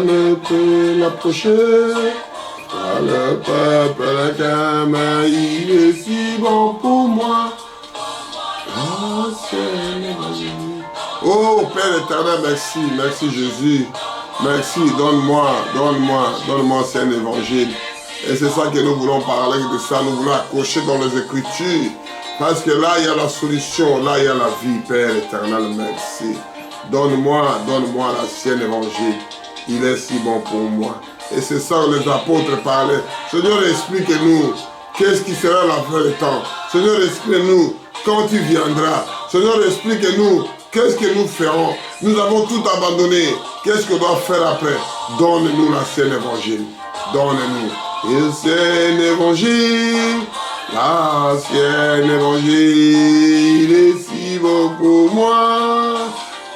personne ne peut l'approcher. Toi le peuple qu'aime, il est si bon pour moi. Oh Père éternel, merci, merci Jésus. Merci, donne-moi, c'est un évangile. Et c'est ça que nous voulons parler de ça, nous voulons accrocher dans les Écritures. Parce que là, il y a la solution, là, il y a la vie, Père éternel, merci. Donne-moi l'ancien évangile. Il est si bon pour moi. Et c'est ça que les apôtres parlaient. Seigneur, explique-nous qu'est-ce qui sera la fin du temps. Seigneur, explique-nous quand tu viendras. Seigneur, explique-nous qu'est-ce que nous ferons. Nous avons tout abandonné. Qu'est-ce qu'on doit faire après? Donne-nous l'ancien évangile. Donne-nous. L'ancien évangile. L'ancien évangile est si bon pour moi.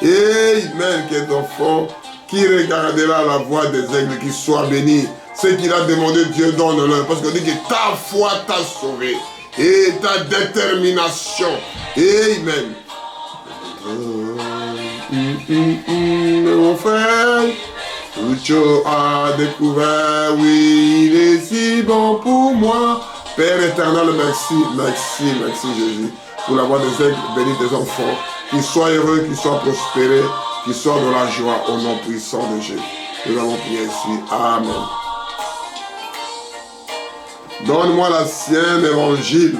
Amen. Quel enfant qui regardera la voix des aigles, qui soit béni. Ce qu'il a demandé, Dieu donne-le. Parce qu'on dit que ta foi t'a sauvé. Et ta détermination. Amen. Mon frère, tout chose a découvert, oui, il est si bon pour moi. Père éternel, merci, merci, merci Jésus, pour la voix des aigles, bénis tes enfants, qu'ils soient heureux, qu'ils soient prospérés, qu'ils soient de la joie au nom puissant de Jésus. Nous avons prié ici. Amen. Donne-moi l'ancien évangile.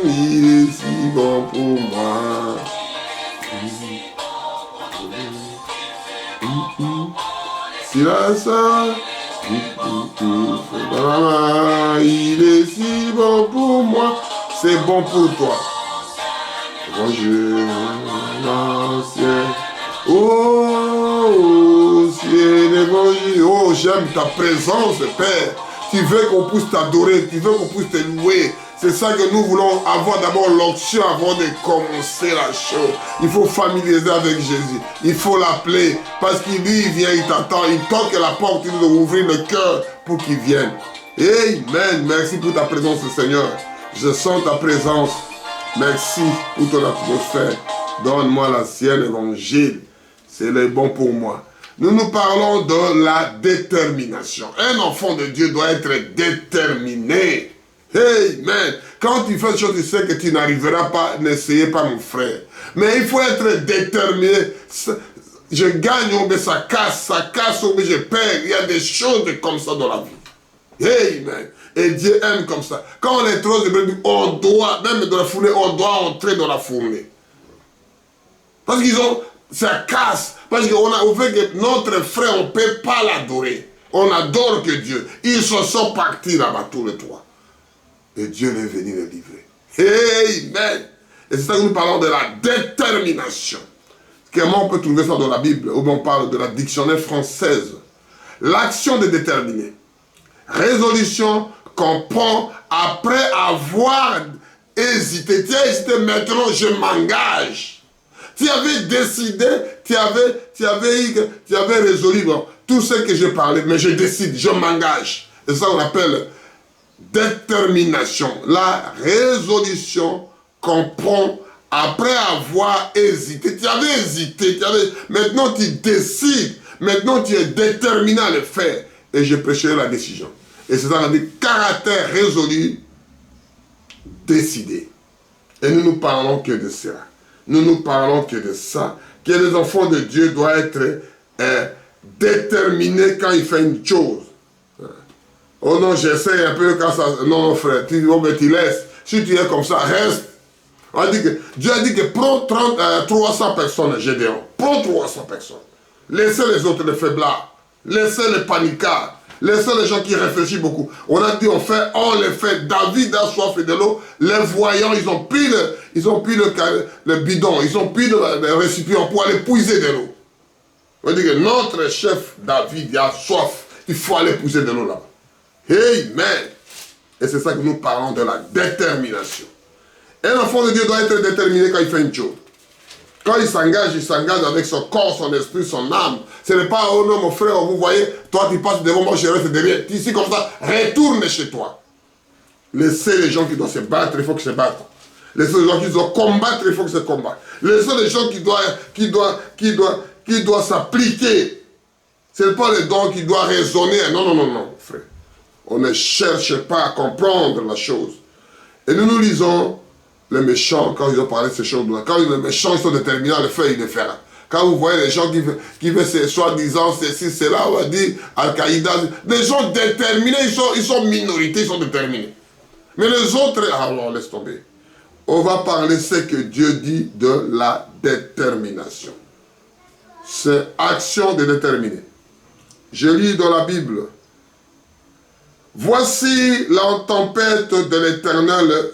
Il est si bon pour moi. Si la sœur, il est si bon pour moi. C'est bon pour toi. Bonjour, l'ancien. Oh, ciel évangile. Oh, j'aime ta présence, Père. Tu veux qu'on puisse t'adorer, tu veux qu'on puisse te louer. C'est ça que nous voulons avoir d'abord l'onction avant de commencer la chose. Il faut familiariser avec Jésus. Il faut l'appeler parce qu'il lui, il vient, il t'attend. Il toque à la porte, il doit ouvrir le cœur pour qu'il vienne. Amen. Merci pour ta présence, Seigneur. Je sens ta présence. Merci pour ton atmosphère. Donne-moi l'ancien évangile. C'est le bon pour moi. Nous parlons de la détermination. Un enfant de Dieu doit être déterminé. Amen. Quand tu fais des choses, tu sais que tu n'arriveras pas, n'essayez pas mon frère. Mais il faut être déterminé. Je gagne, mais ça casse, mais je perds. Il y a des choses comme ça dans la vie. Amen. Et Dieu aime comme ça. Quand on est trop de on doit, même dans la fournée, on doit entrer dans la fournée. Parce qu'ils ont, ça casse. Parce qu'on a fait que notre frère, on ne peut pas l'adorer. On adore que Dieu. Ils se sont partis là-bas tous les trois. Et Dieu est venu les livrer. Amen. Et c'est ça que nous parlons de la détermination. Comment on peut trouver ça dans la Bible? Où on parle de la dictionnaire française. L'action de déterminer. Résolution qu'on prend après avoir hésité. Tu as hésité, maintenant je m'engage. Tu avais décidé, tu avais résolu bon, tout ce que j'ai parlé, mais je décide, je m'engage. Et ça on appelle détermination. La résolution qu'on prend après avoir hésité. Tu avais hésité, maintenant tu décides, maintenant tu es déterminé à le faire. Et je prêcherai la décision. Et c'est ça qu'on dit caractère résolu, décidé. Et nous ne parlons que de ça. Nous ne parlons que de ça. Que les enfants de Dieu doivent être déterminés quand ils font une chose. Oh non, j'essaie un peu quand ça... Non, frère, tu laisses. Si tu es comme ça, reste. On dit que, Dieu a dit que prends 300 personnes, Gédéon. Prends 300 personnes. Laissez les autres les faiblards. Laissez les panicards. Laissez les gens qui réfléchissent beaucoup. On a dit, on les fait. David a soif de l'eau. Les voyants, ils ont pris le bidon. Ils ont pris le récipient pour aller puiser de l'eau. On dit que notre chef David a soif. Il faut aller puiser de l'eau là-bas. Amen. Et c'est ça que nous parlons de la détermination. Un enfant de Dieu doit être déterminé quand il fait une chose. Quand il s'engage avec son corps, son esprit, son âme. Ce n'est pas, oh non, mon frère, vous voyez, toi tu passes devant moi, je reste derrière. Ici comme ça, retourne chez toi. Laissez les gens qui doivent se battre, il faut qu'ils se battent. Les seuls gens qui doivent combattre, il faut que c'est combattre. Les seuls gens qui doivent s'appliquer. Ce n'est pas les dons qui doivent raisonner. Non, non, non, non, frère. On ne cherche pas à comprendre la chose. Et nous lisons les méchants, quand ils ont parlé de ces choses-là. Quand les méchants ils sont déterminés à le faire, ils le feront. Quand vous voyez les gens qui veulent soi-disant ceci, cela, on va dire Al-Qaïda, des gens déterminés, ils sont minorités, ils sont déterminés. Mais les autres, alors laisse tomber. On va parler ce que Dieu dit de la détermination. C'est action de déterminer. Je lis dans la Bible. Voici la tempête de l'Éternel,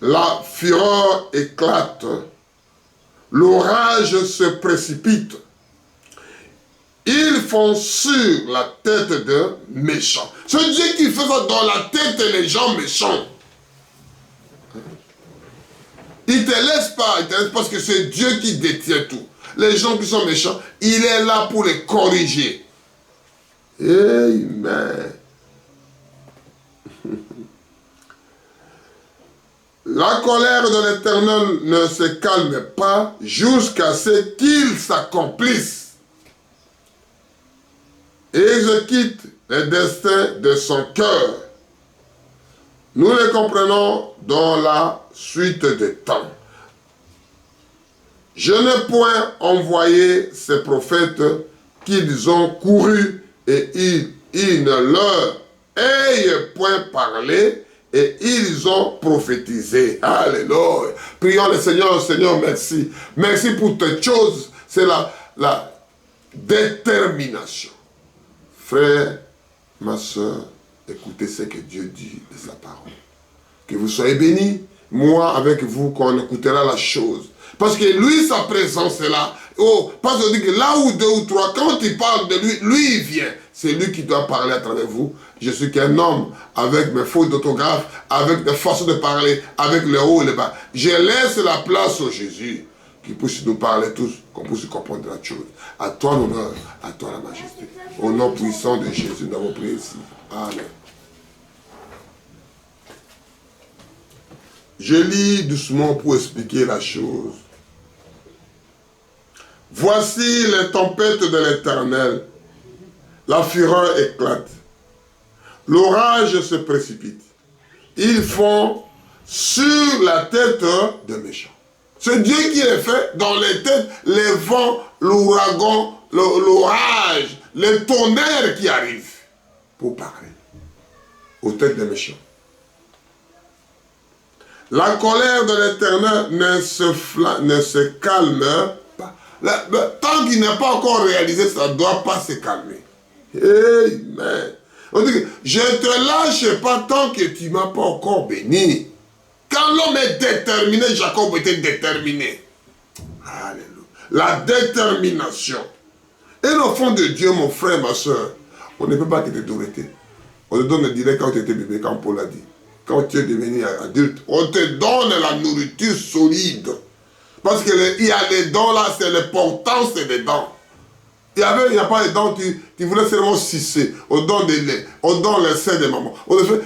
la fureur éclate, l'orage se précipite. Ils font sur la tête de méchants. C'est Dieu qui fait ça dans la tête des gens méchants. Il ne te laisse pas, parce que c'est Dieu qui détient tout. Les gens qui sont méchants, il est là pour les corriger. Amen. La colère de l'Éternel ne se calme pas jusqu'à ce qu'il s'accomplisse et exécute les destins de son cœur. Nous les comprenons dans la suite des temps. Je n'ai point envoyé ces prophètes qu'ils ont couru et ils ne leur aient point parlé et ils ont prophétisé. Alléluia. Prions le Seigneur. Seigneur, merci. Merci pour toutes choses. C'est la détermination. Frère, ma soeur, écoutez ce que Dieu dit de sa parole. Que vous soyez bénis. Moi, avec vous, qu'on écoutera la chose. Parce que lui, sa présence est là. Oh, parce qu'on dit que là où deux ou trois, quand il parle de lui, lui, il vient. C'est lui qui doit parler à travers vous. Je suis qu'un homme avec mes fautes d'orthographe, avec des façons de parler, avec le haut et le bas. Je laisse la place au Jésus qui puisse nous parler tous, qu'on puisse comprendre la chose. À toi l'honneur, à toi la majesté. Au nom puissant de Jésus, nous avons prié ici. Amen. Je lis doucement pour expliquer la chose. Voici les tempêtes de l'Éternel. La fureur éclate. L'orage se précipite. Ils font sur la tête de méchants. C'est Dieu qui les fait dans les têtes, les vents, l'ouragan, l'orage, les tonnerres qui arrivent pour parler aux têtes des méchants. La colère de l'Éternel ne se calme pas. Tant qu'il n'est pas encore réalisé, ça ne doit pas se calmer. Amen. On dit que je ne te lâche pas tant que tu ne m'as pas encore béni. Quand l'homme est déterminé, Jacob était déterminé. Alléluia. La détermination. Et le fond de Dieu, mon frère, ma soeur, on ne peut pas te détourner. On te donne le direct quand tu étais bébé, quand Paul a dit. Quand tu es devenu adulte, on te donne la nourriture solide. Parce qu'il y a les dents là, c'est l'importance des dents. Il n'y a pas les dents, tu voulais seulement sucer. On donne des laits, on donne les seins de maman.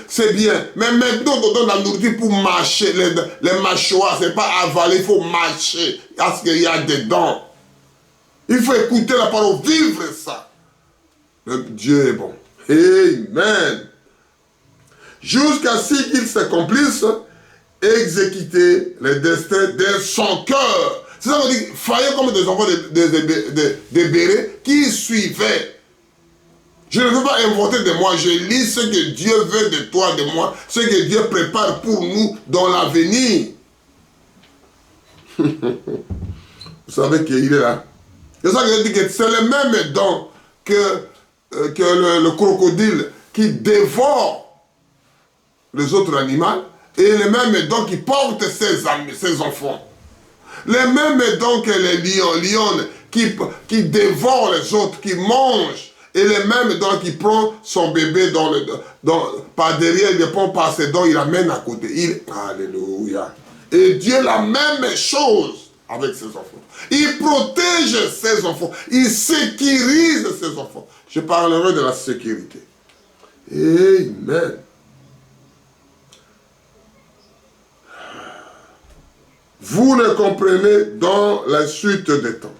C'est bien. Mais maintenant, on donne la nourriture pour mâcher. Les mâchoires, ce n'est pas avaler, il faut mâcher. Parce qu'il y a des dents. Il faut écouter la parole, vivre ça. Dieu est bon. Amen. Jusqu'à ce qu'il s'accomplisse, exécuter les destins de son cœur. C'est ça qu'on dit, faillez comme des enfants de bérets qui suivaient. Je ne veux pas inventer de moi, je lis ce que Dieu veut de toi, de moi, ce que Dieu prépare pour nous dans l'avenir. Vous savez qu'il est là. C'est ça que je dis que c'est le même don que le crocodile qui dévore les autres animaux et les mêmes dons qui portent ses enfants. Les mêmes dons que les lions qui dévorent les autres, qui mangent. Et les mêmes dons qui prend son bébé par derrière, il prend par ses dents, il l'amène à côté. Alléluia. Et Dieu la même chose avec ses enfants. Il protège ses enfants. Il sécurise ses enfants. Je parlerai de la sécurité. Amen. vous ne comprenez dans la suite des temps.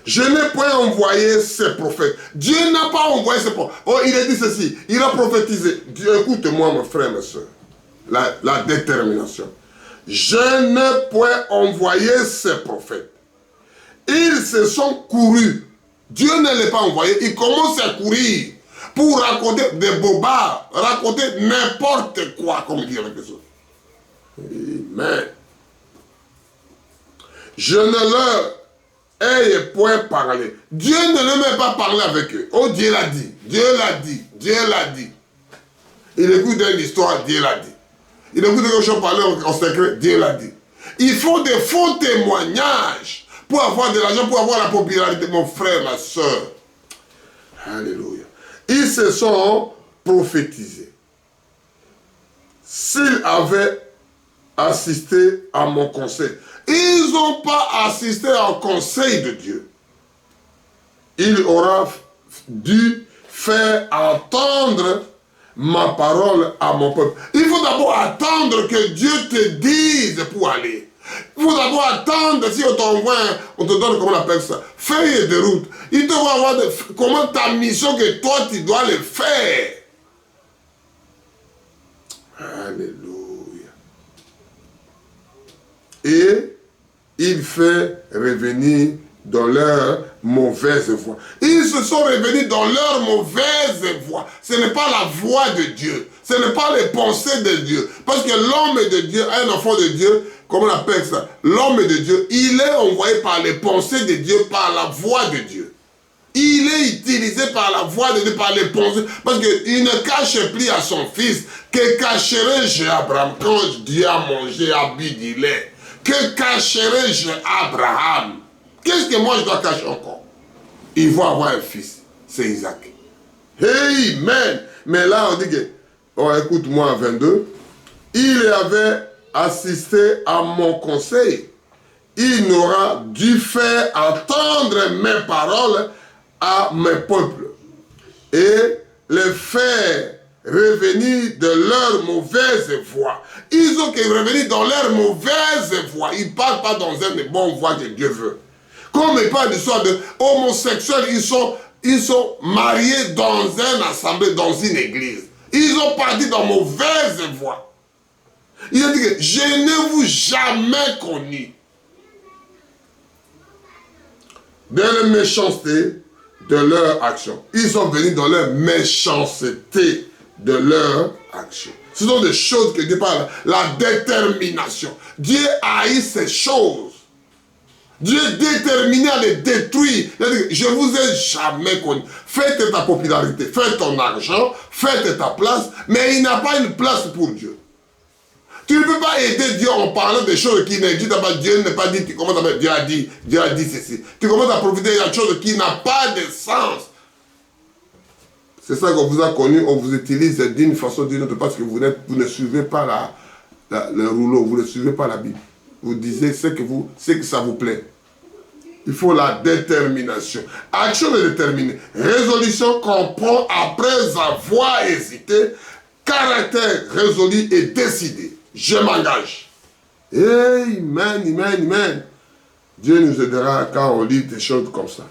Je n'ai point envoyé ces prophètes. Dieu n'a pas envoyé ces prophètes. Oh, il a dit ceci. Il a prophétisé. Écoute-moi, mon frère, ma soeur. La détermination. Je n'ai point envoyé ces prophètes. Ils se sont courus. Dieu ne les a pas envoyés. Ils commencent à courir pour raconter des bobards, raconter n'importe quoi, comme dit quelque chose. Amen. Je ne leur ai point parlé. Dieu ne leur a même pas parlé avec eux. Oh, Dieu l'a dit. Dieu l'a dit. Dieu l'a dit. Il écoute une histoire, Dieu l'a dit. Il écoute quelque chose parler en secret, Dieu l'a dit. Il faut des faux témoignages pour avoir de l'argent, pour avoir la popularité, mon frère, ma soeur. Alléluia. Ils se sont prophétisés. S'ils avaient assisté à mon conseil, ils n'ont pas assisté au conseil de Dieu. Il aura dû faire entendre ma parole à mon peuple. Il faut d'abord attendre que Dieu te dise pour aller. Il faut d'abord attendre, si on t'envoie, on te donne, comment on appelle ça, feuille de route. Il doit avoir comment ta mission que toi tu dois le faire. Alléluia. Et il fait revenir dans leur mauvaise voie. Ils se sont revenus dans leur mauvaise voie. Ce n'est pas la voie de Dieu. Ce n'est pas les pensées de Dieu. Parce que l'homme de Dieu, un enfant de Dieu, comment on appelle ça? L'homme de Dieu, il est envoyé par les pensées de Dieu, par la voix de Dieu. Il est utilisé par la voix de Dieu, par les pensées. Parce qu'il ne cache plus à son fils. Que cacherai-je à Abraham quand Dieu a mangé à Bidilé? Que cacherai-je à Abraham? Qu'est-ce que moi je dois cacher encore? Il va avoir un fils, c'est Isaac. Amen. Mais là on dit que, oh, écoute-moi, 22, il avait assisté à mon conseil. Il n'aura dû faire entendre mes paroles à mes peuples et les faire revenir de leur mauvaise voie. Ils ont qu'à revenir dans leur mauvaise voie. Ils ne parlent pas dans une bonne voie que Dieu veut. Comme il parle d'histoire de homosexuels, ils sont mariés dans une assemblée, dans une église. Ils ont parti dans mauvaise voie. Il a dit que je ne vous jamais connu de la méchanceté de leur action. Ils sont venus dans leur méchanceté de leur action. Ce sont des choses que Dieu parle, la détermination. Dieu haït ces choses. Dieu est déterminé à les détruire. Je ne vous ai jamais connu. Faites ta popularité, faites ton argent, faites ta place, mais il n'a pas une place pour Dieu. Tu ne peux pas aider Dieu en parlant des choses qui n'existent pas. Dieu n'est pas dit, tu commences à dire, Dieu a dit ceci. Tu commences à profiter de choses qui n'ont pas de sens. C'est ça qu'on vous a connu, on vous utilise d'une façon ou d'une autre parce que vous ne suivez pas le rouleau, vous ne suivez pas la Bible. Vous disiez ce que ça vous plaît. Il faut la détermination. Action est déterminée. Résolution comprend après avoir hésité, caractère résolu et décidé. Je m'engage. Amen, amen, amen. Dieu nous aidera quand on lit des choses comme ça.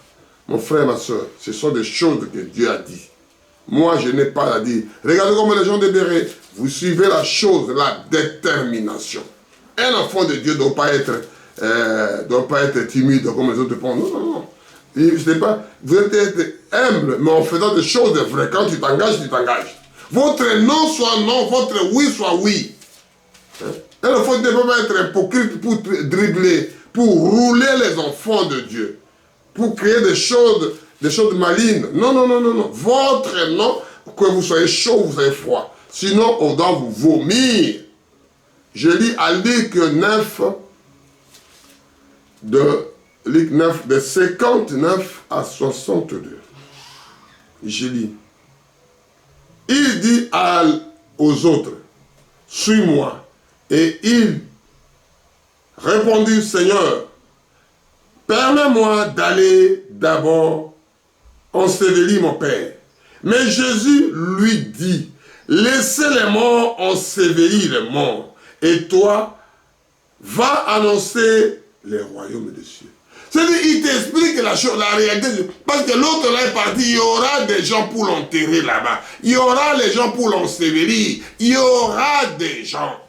Mon frère, ma soeur, ce sont des choses que Dieu a dit. Moi, je n'ai pas à dire. Regardez comment les gens de Béret, vous suivez la chose, la détermination. Un enfant de Dieu ne doit pas être timide comme les autres pensent. Non, non, non. Je sais pas, vous êtes humble, mais en faisant des choses vraies. Quand tu t'engages, tu t'engages. Votre non soit non, votre oui soit oui. Un enfant ne peut pas être hypocrite pour dribbler, pour rouler les enfants de Dieu, pour créer des choses malignes. Non, non, non, non, non. Votre non, que vous soyez chaud, vous soyez froid. Sinon, on doit vous vomir. Je lis à Luc 9, de 59 à 62. Je lis. Il dit aux autres, suis-moi. Et il répondit, Seigneur, permets-moi d'aller d'abord ensevelir mon Père. Mais Jésus lui dit, laissez les morts ensevelir les morts. Et toi, va annoncer les royaumes des cieux. C'est-à-dire, il t'explique la chose, la réalité. Parce que l'autre là est parti, il y aura des gens pour l'enterrer là-bas. Il y aura les gens pour l'ensevelir. Il y aura des gens.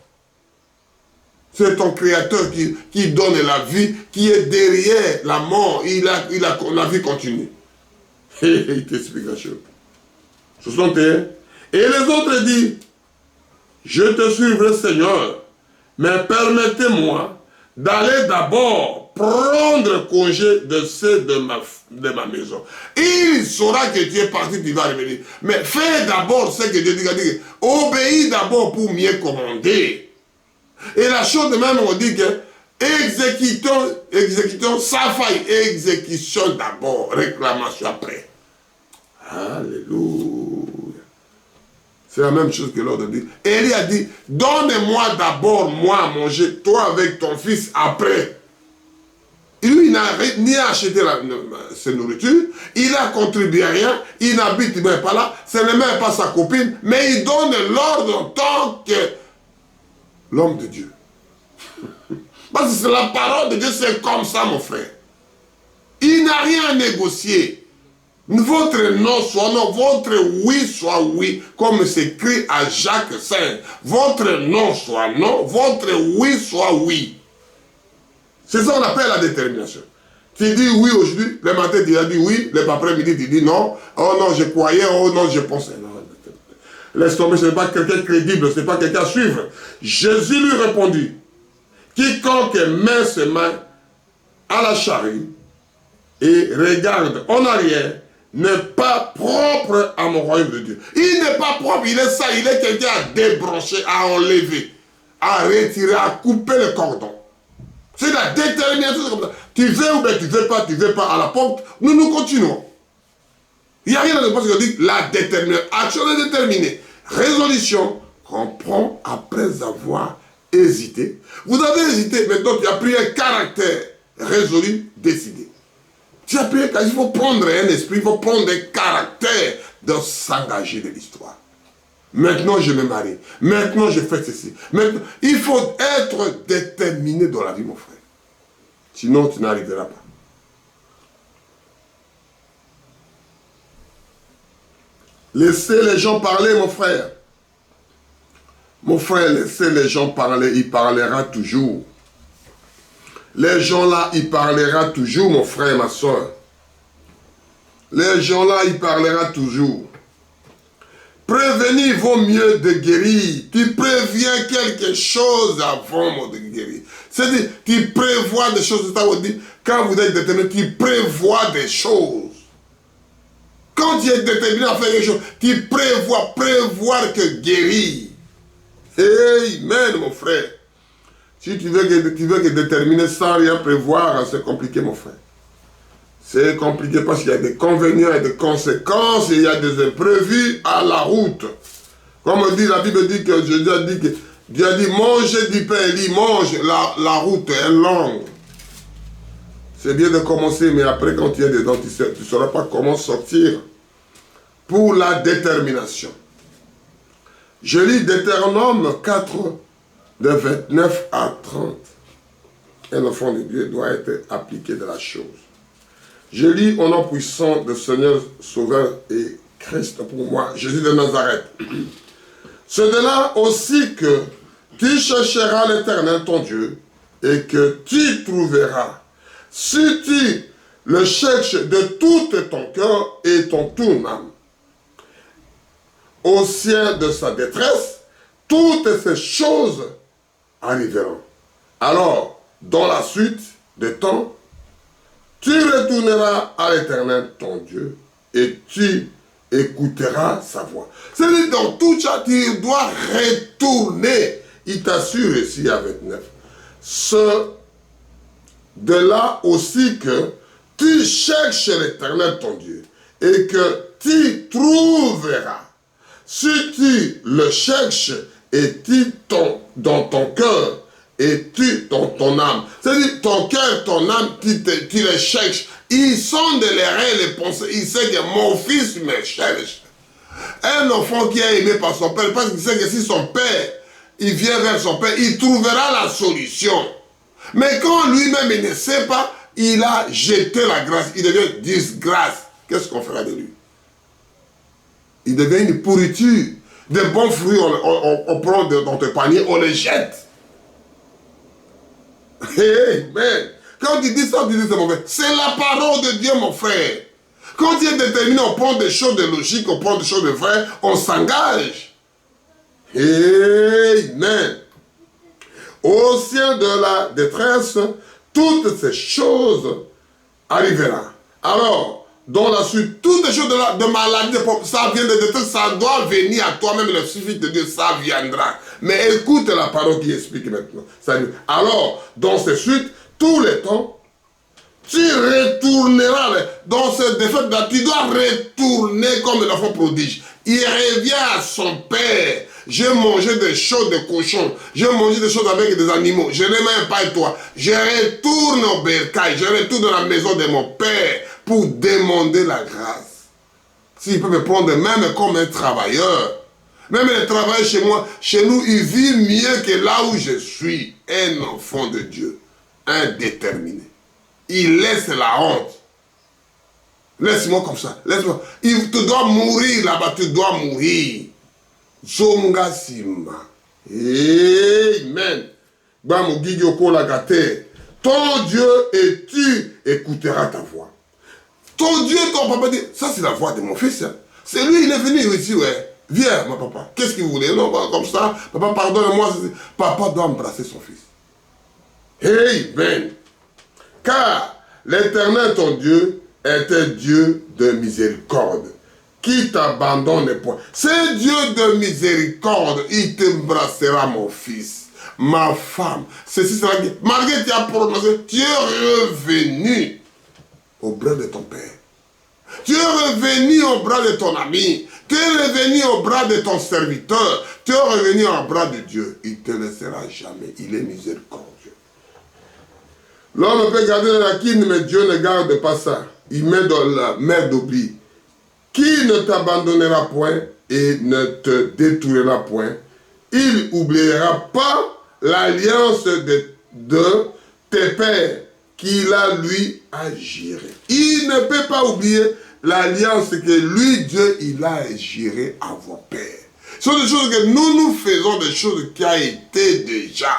C'est ton créateur qui donne la vie, qui est derrière la mort. La vie continue. Il t'explique la chose. 61. Et les autres disent, je te suivrai Seigneur, mais permettez-moi d'aller d'abord prendre congé de ceux de ma maison. Il saura que tu es parti, tu vas revenir. Mais fais d'abord ce que Dieu dit. Obéis d'abord pour mieux commander. Et la chose de même, on dit que exécutons sa faille. Exécution d'abord, réclamation après. Alléluia. C'est la même chose que l'autre dit. Élie a dit, donne-moi d'abord moi à manger, toi avec ton fils après. Lui, il n'a ni acheté sa nourriture, il n'a contribué à rien, il n'habite même pas là, ce n'est même pas sa copine, mais il donne l'ordre en tant que l'homme de Dieu. Parce que c'est la parole de Dieu, c'est comme ça, mon frère. Il n'a rien à négocier. Votre non soit non, votre oui soit oui, comme c'est écrit à Jacques 5. Votre non soit non, votre oui soit oui. C'est ça qu'on appelle la détermination. Tu dis oui aujourd'hui, le matin tu as dit oui, l'après-midi tu dis non, oh non je croyais, oh non je pensais. Non. Laisse tomber, ce n'est pas quelqu'un crédible, ce n'est pas quelqu'un à suivre. Jésus lui répondit, quiconque met ses mains à la charrue et regarde en arrière, n'est pas propre à mon royaume de Dieu. Il n'est pas propre, il est ça, il est quelqu'un à débrancher, à enlever, à retirer, à couper le cordon. C'est la détermination, comme ça. Tu veux ou bien tu ne veux pas à la porte, nous continuons. Il n'y a rien à dire parce que je dis la détermination, action est déterminée. Résolution qu'on prend après avoir hésité. Vous avez hésité, maintenant tu as pris un caractère résolu, décidé. Tu as pris un caractère, il faut prendre un esprit, il faut prendre un caractère de s'engager de l'histoire. Maintenant je me marie, maintenant je fais ceci. Maintenant, il faut être déterminé dans la vie, mon frère. Sinon tu n'arriveras pas. Laissez les gens parler, mon frère. Mon frère, laissez les gens parler, il parlera toujours. Les gens là, il parlera toujours, mon frère, ma soeur. Les gens là, il parlera toujours. Prévenir vaut mieux de guérir. Tu préviens quelque chose avant de guérir. C'est-à-dire, tu prévois des choses. Quand vous êtes déterminé, tu prévois des choses. Quand tu es déterminé à faire quelque chose, tu prévois que guérir. Amen, mon frère. Si tu veux que déterminer sans rien prévoir, c'est compliqué, mon frère. C'est compliqué parce qu'il y a des convénients et des conséquences et il y a des imprévus à la route. Comme dit la Bible dit que Jésus a dit que Dieu a dit mangez du pain, il dit mange, la route est longue. C'est bien de commencer, mais après quand tu es dedans, tu ne sauras pas comment sortir. Pour la détermination. Je lis Deutéronome 4, de 29 à 30. Un enfant de Dieu doit être appliqué de la chose. Je lis au nom puissant de Seigneur Sauveur et Christ pour moi, Jésus de Nazareth. C'est de là aussi que tu chercheras l'Éternel ton Dieu et que tu trouveras. Si tu le cherches de tout ton cœur et toute ton âme, au sien de sa détresse, toutes ces choses arriveront. Alors, dans la suite des temps, tu retourneras à l'Éternel ton Dieu et tu écouteras sa voix. C'est-à-dire, dans tout ça, tu dois retourner. Il t'assure ici à 29. C'est de là aussi que tu cherches l'Éternel ton Dieu et que tu trouveras. Si tu le cherches et tu dans ton cœur et tu dans ton âme, c'est-à-dire ton cœur, ton âme, tu les cherches. Ils sont de l'erreur, les pensées. Il sait que mon fils me cherche. Un enfant qui est aimé par son père, parce qu'il sait que si son père, il vient vers son père, il trouvera la solution. Mais quand lui-même il ne sait pas, il a jeté la grâce, il devient disgrâce. Qu'est-ce qu'on fera de lui? Il devient une pourriture. Des bons fruits, on prend dans tes paniers, on les jette. Amen. Quand tu dis ça, tu dis c'est mauvais. C'est la parole de Dieu, mon frère. Quand tu es déterminé, on prend des choses de logique, on prend des choses de vraies, on s'engage. Amen. Au sein de la détresse, toutes ces choses arriveront. Alors, dans la suite, toutes les choses de maladie, ça vient de détresse, ça doit venir à toi-même, le suffit de Dieu, ça viendra. Mais écoute la parole qui explique maintenant. Alors, dans ces suites, tous les temps, tu retourneras dans cette défaite-là, tu dois retourner comme l'enfant prodige. Il revient à son père. J'ai mangé des choses de cochons. J'ai mangé des choses avec des animaux. Je n'ai même pas toi. Je retourne au bercail. Je retourne dans la maison de mon père pour demander la grâce. S'il peut me prendre même comme un travailleur. Même les travailleurs chez moi, chez nous, ils vivent mieux que là où je suis. Un enfant de Dieu. Indéterminé. Il laisse la honte. Laisse-moi comme ça. Laisse-moi. Tu dois mourir là-bas. Tu dois mourir. Zonga Simba. Amen. Ton Dieu et tu écouteras ta voix. Ton Dieu, ton papa dit, ça c'est la voix de mon fils. C'est lui, il est venu ici, ouais. Viens, mon papa. Qu'est-ce qu'il voulait? Non, comme ça. Papa, pardonne-moi. Papa doit embrasser son fils. Amen. Car l'Éternel, ton Dieu, est un Dieu de miséricorde, qui t'abandonne point. C'est Dieu de miséricorde, il t'embrassera, mon fils, ma femme. Ceci sera bien. Malgré tu as prononcé, tu es revenu au bras de ton père. Tu es revenu au bras de ton ami. Tu es revenu au bras de ton serviteur. Tu es revenu au bras de Dieu. Il ne te laissera jamais. Il est miséricordieux. L'homme peut garder la quine, mais Dieu ne garde pas ça. Il met dans la mer d'oubli. Qui ne t'abandonnera point et ne te détruira point. Il n'oubliera pas l'alliance de tes pères qu'il a lui agiré. Il ne peut pas oublier l'alliance que lui, Dieu, il a géré à vos pères. Ce sont des choses que nous faisons, des choses qui ont été déjà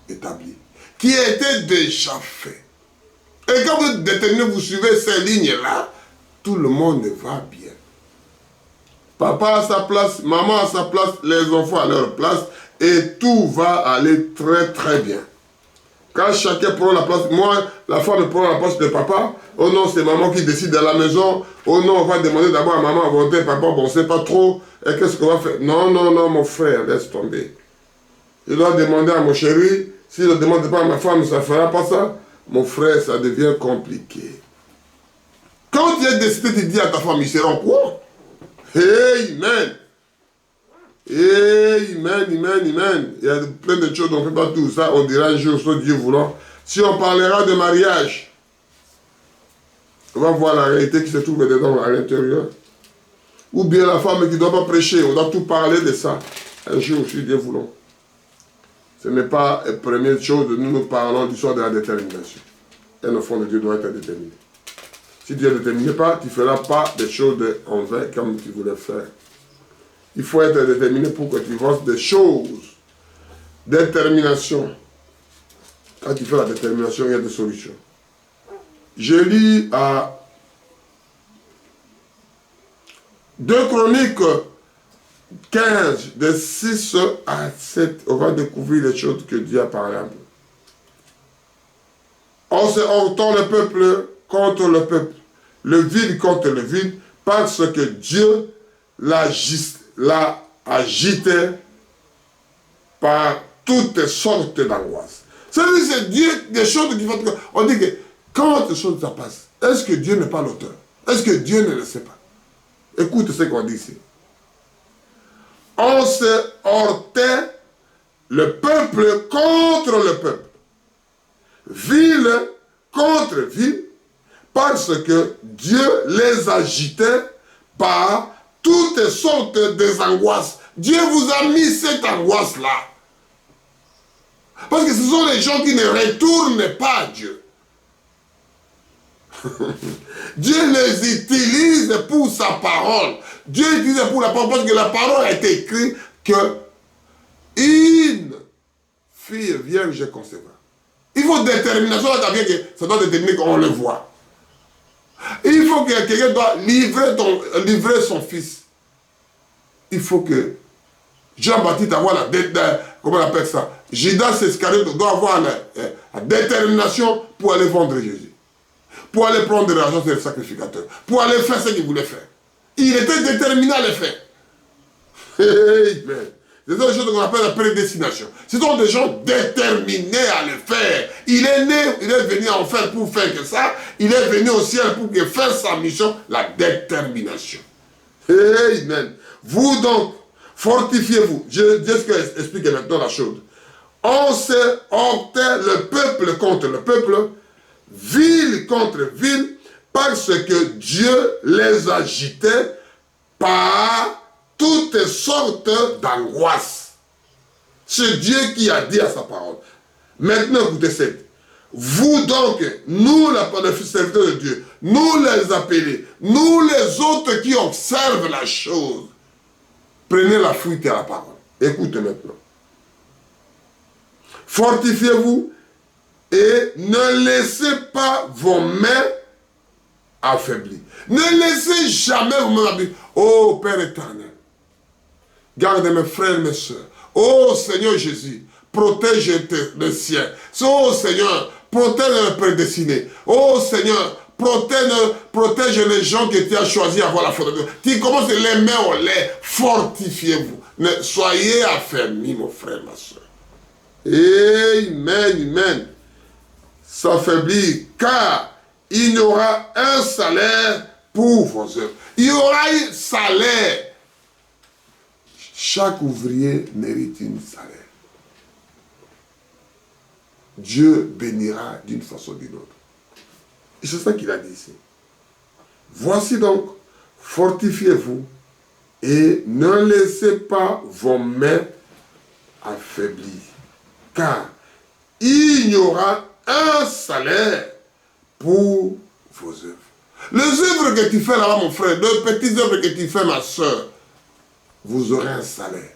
établies, qui ont été déjà faites. Et quand vous déterminez, vous suivez ces lignes-là, tout le monde va bien. Papa à sa place, maman à sa place, les enfants à leur place, et tout va aller très très bien. Quand chacun prend la place, moi, la femme prend la place de papa, oh non, c'est maman qui décide à la maison, oh non, on va demander d'abord à maman à voter, papa, bon, on ne sait pas trop, et qu'est-ce qu'on va faire? Non, non, non, mon frère, laisse tomber. Je dois demander à mon chéri, s'il ne demande pas à ma femme, ça ne fera pas ça. Mon frère, ça devient compliqué. Quand tu es décidé, tu dis à ta femme, il sera en quoi? Amen. Amen, amen, amen. Il y a plein de choses, on ne fait pas tout ça. On dira un jour, soit Dieu voulant. Si on parlera de mariage, on va voir la réalité qui se trouve dedans à l'intérieur. Ou bien la femme qui ne doit pas prêcher, on doit tout parler de ça. Un jour, si Dieu voulant. Ce n'est pas la première chose, nous parlons du soir de la détermination. Un enfant de Dieu doit être déterminé. Si Dieu ne détermine pas, tu ne feras pas des choses en vain comme tu voulais faire. Il faut être déterminé pour que tu fasses des choses. Détermination. Quand tu fais la détermination, il y a des solutions. Je lis à 2 Chroniques 15, de 6 à 7, on va découvrir les choses que Dieu a parlé un peu. On se heurtant le peuple contre le peuple, le vide contre le vide, parce que Dieu l'a agité par toutes sortes d'angoisses. C'est Dieu, des choses qui vont... On dit que quand ces choses ça passe, est-ce que Dieu n'est pas l'auteur? Est-ce que Dieu ne le sait pas? Écoute ce qu'on dit ici. On se heurtait le peuple contre le peuple, ville contre ville, parce que Dieu les agitait par toutes sortes des angoisses. Dieu vous a mis cette angoisse-là. Parce que ce sont les gens qui ne retournent pas à Dieu. Dieu les utilise pour sa parole. Dieu utilise pour la parole parce que la parole a été écrite que une fille vierge concevra. Il faut détermination, que ça doit déterminer qu'on le voit. Il faut que quelqu'un doit livrer son fils. Il faut que Jean-Baptiste avoir comment on appelle ça? Judas Iscariote doit avoir la détermination pour aller vendre Jésus. Pour aller prendre de l'argent sur le sacrificateur. Pour aller faire ce qu'il voulait faire. Il était déterminé à le faire. Amen. Ce sont des choses qu'on appelle la prédestination. Ce sont des gens déterminés à le faire. Il est né, il est venu en faire pour faire que ça. Il est venu au ciel pour faire sa mission, la détermination. Amen. Vous donc, fortifiez-vous. Dieu explique maintenant la chose. On s'est heurté le peuple contre le peuple, ville contre ville, parce que Dieu les agitait par toutes sortes d'angoisses. C'est Dieu qui a dit à sa parole. Maintenant, écoutez ça. Vous donc, nous, les serviteurs de Dieu, nous les appelés, nous les autres qui observent la chose, prenez la fuite à la parole. Écoutez maintenant. Fortifiez-vous et ne laissez pas vos mains affaiblies. Ne laissez jamais vos mains affaiblies. Oh Père éternel, garde mes frères et mes soeurs. Oh Seigneur Jésus, protège les siens. Oh Seigneur, protège les prédestinés. Oh Seigneur, protège les gens que tu as choisis à avoir la foi de Dieu. Tu commences les mains au lait. Fortifiez-vous. Soyez affermis, mon frère, ma soeur. Amen, amen. S'affaiblir, car il y aura un salaire pour vos œuvres. Il y aura un salaire. Chaque ouvrier mérite un salaire. Dieu bénira d'une façon ou d'une autre. Et c'est ça qu'il a dit ici. Voici donc, fortifiez-vous et ne laissez pas vos mains affaiblies. Car il y aura un salaire pour vos œuvres. Les œuvres que tu fais là-bas, mon frère, les petites œuvres que tu fais, ma soeur, vous aurez un salaire.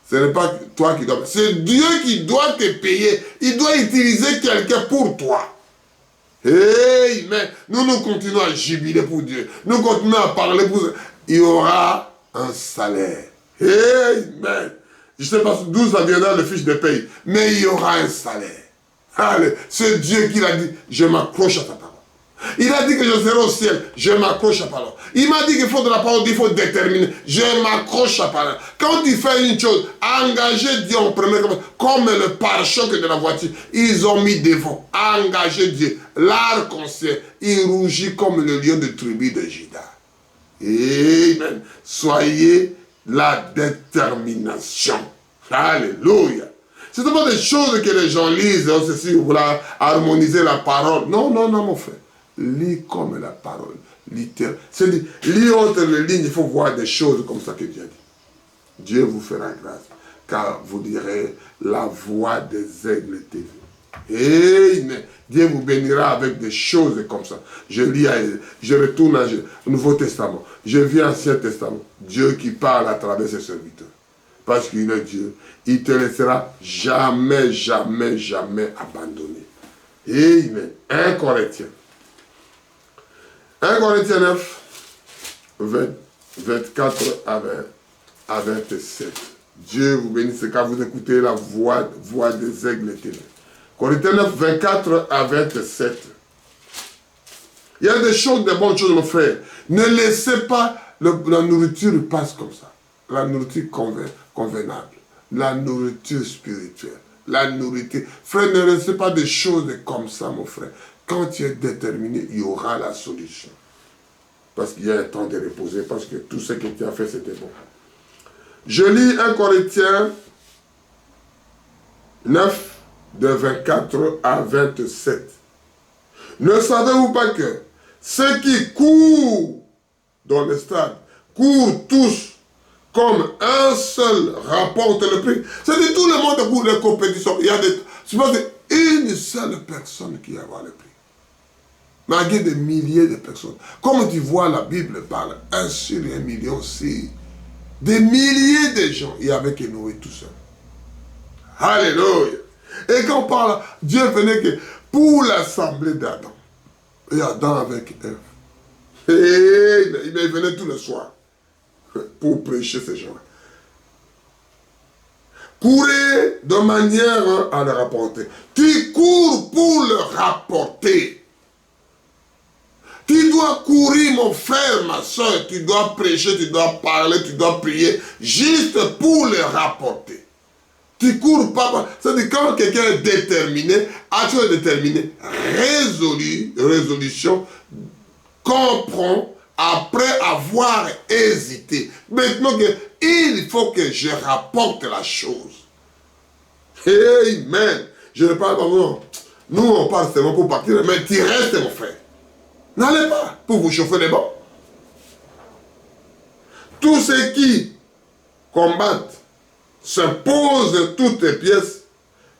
Ce n'est pas toi qui dois. C'est Dieu qui doit te payer. Il doit utiliser quelqu'un pour toi. Amen. Nous continuons à jubiler pour Dieu. Nous continuons à parler pour Dieu. Il y aura un salaire. Amen. Je ne sais pas d'où ça viendra le fiche de paye, mais il y aura un salaire. Allez, c'est Dieu qui l'a dit, je m'accroche à ta parole. Il a dit que je serai au ciel, je m'accroche à ta parole. Il m'a dit qu'il faut de la parole, il faut déterminer, je m'accroche à ta parole. Quand tu fais une chose, engagez Dieu en premier, comme le pare-choc de la voiture, ils ont mis devant, engagez Dieu, l'arc-en-ciel, il rougit comme le lion de tribu de Juda. Amen. Soyez la détermination. Alléluia. Ce ne sont pas des choses que les gens lisent, ceci, vous voulez harmoniser la parole. Non, non, non, mon frère. Lis comme la parole, littéralement. C'est-à-dire, lis entre les lignes, il faut voir des choses comme ça que Dieu a dit. Dieu vous fera grâce, car vous direz la voix des aigles TV. Amen. Dieu vous bénira avec des choses comme ça. Je lis, je retourne au Nouveau Testament. Je viens à l'Ancien Testament. Dieu qui parle à travers ses serviteurs. Parce qu'il est Dieu. Il ne te laissera jamais, jamais, jamais abandonner. Amen. 1 Corinthiens. 1 Corinthiens 9, 24 à 27. Dieu vous bénisse quand vous écoutez la voix des aigles éternels. Corinthiens 9, 24 à 27. Il y a des choses, des bonnes choses, mon frère. Ne laissez pas la nourriture passe comme ça. La nourriture convenable. La nourriture spirituelle. La nourriture. Frère, ne laissez pas des choses comme ça, mon frère. Quand tu es déterminé, il y aura la solution. Parce qu'il y a un temps de reposer, parce que tout ce que tu as fait, c'était bon. Je lis 1 Corinthiens 9, de 24 à 27. Ne savez-vous pas que ceux qui courent dans le stade courent tous comme un seul rapporte le prix. C'est-à-dire tout le monde pour les compétitions. Il y a une seule personne qui va avoir le prix. Malgré des milliers de personnes. Comme tu vois, la Bible parle, 1 sur 1 million, c'est des milliers de gens. Il y avait que Noé tout seul. Alléluia. Et quand on parle, Dieu venait que pour l'assemblée d'Adam. Et Adam avec Ève. Et il venait tout le soir pour prêcher ces gens-là. Courez de manière à le rapporter. Tu cours pour le rapporter. Tu dois courir, mon frère, ma soeur. Tu dois prêcher, tu dois parler, tu dois prier, juste pour le rapporter. Tu cours pas. C'est-à-dire quand quelqu'un est déterminé, actuellement déterminé, résolution, comprend après avoir hésité. Maintenant il faut que je rapporte la chose. Amen. Je ne parle pas, non. Nous, on parle seulement pour partir, mais tu restes, mon frère. N'allez pas pour vous chauffer les bancs. Tous ceux qui combattent se posent toutes les pièces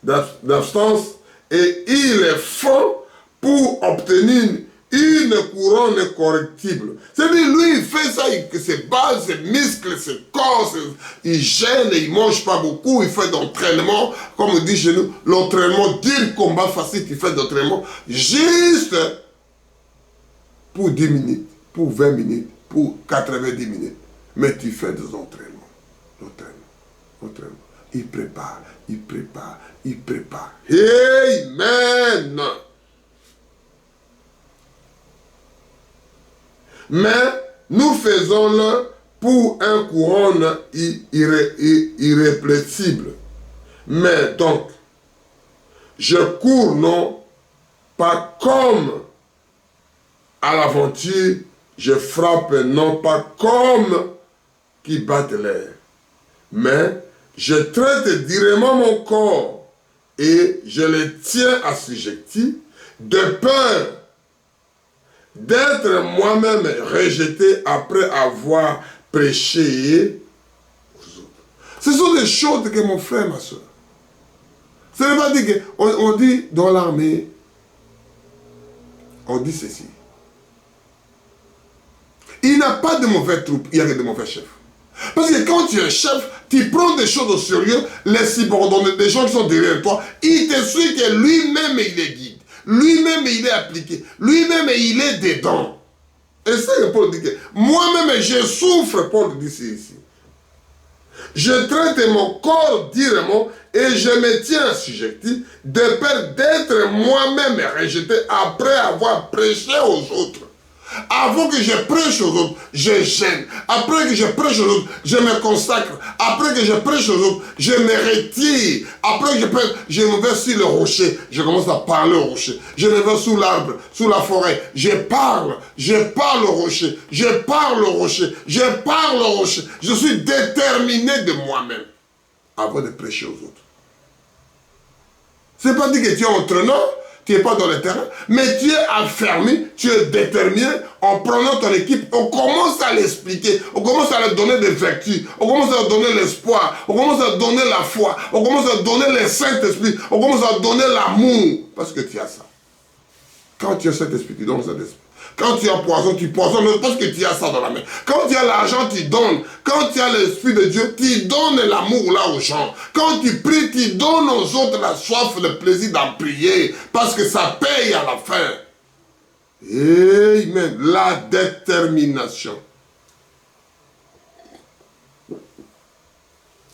d'abstance et ils les font pour obtenir une couronne correctible. C'est-à-dire, lui, il fait ça, il se bat, ses muscles, ses corps, il gêne, il ne mange pas beaucoup, il fait d'entraînement, comme on dit chez nous, l'entraînement, dur combat facile, il fait d'entraînement, juste pour 10 minutes, pour 20 minutes, pour 90 minutes. Mais tu fais des entraînements. Entraînement. Il prépare. Amen. Mais nous faisons-le pour un couronne irrépressible. Mais donc, je cours non pas comme à l'aventure, je frappe non pas comme qui battent l'air, mais je traite directement mon corps et je le tiens assujetti de peur d'être moi-même rejeté après avoir prêché aux autres. Ce sont des choses que mon frère, ma soeur. Ce n'est pas dire qu'on dit dans l'armée, on dit ceci. Il n'y a pas de mauvais troupes, il y a que de mauvais chefs. Parce que quand tu es chef, tu prends des choses au sérieux, les subordonnés, des gens qui sont derrière toi, il te suit que lui-même il est guide. Lui-même il est appliqué. Lui-même il est dedans. Et c'est que Paul dit que moi-même je souffre, Paul dit ici. Je traite mon corps durement et je me tiens assujetti de peur d'être moi-même rejeté après avoir prêché aux autres. Avant que je prêche aux autres, je gêne. Après que je prêche aux autres, je me consacre. Après que je prêche aux autres, je me retire. Après que je prêche, je me vais sur le rocher. Je commence à parler au rocher. Je me vais sous l'arbre, sous la forêt. Je parle au rocher. Je parle au rocher. Je parle au rocher. Je suis déterminé de moi-même avant de prêcher aux autres. Ce n'est pas dit que tu es entraîneur. Tu n'es pas dans le terrain, mais tu es affermi, tu es déterminé. En prenant ton équipe, on commence à l'expliquer, on commence à lui donner des vertus, on commence à lui donner l'espoir, on commence à lui donner la foi, on commence à lui donner le Saint-Esprit, on commence à lui donner l'amour, parce que tu as ça. Quand tu as cet esprit, tu donnes cet esprit. Quand tu as poison, tu poisonnes parce que tu as ça dans la main. Quand tu as l'argent, tu donnes. Quand tu as l'Esprit de Dieu, tu donnes l'amour là aux gens. Quand tu pries, tu donnes aux autres la soif, le plaisir d'en prier. Parce que ça paye à la fin. Amen. La détermination.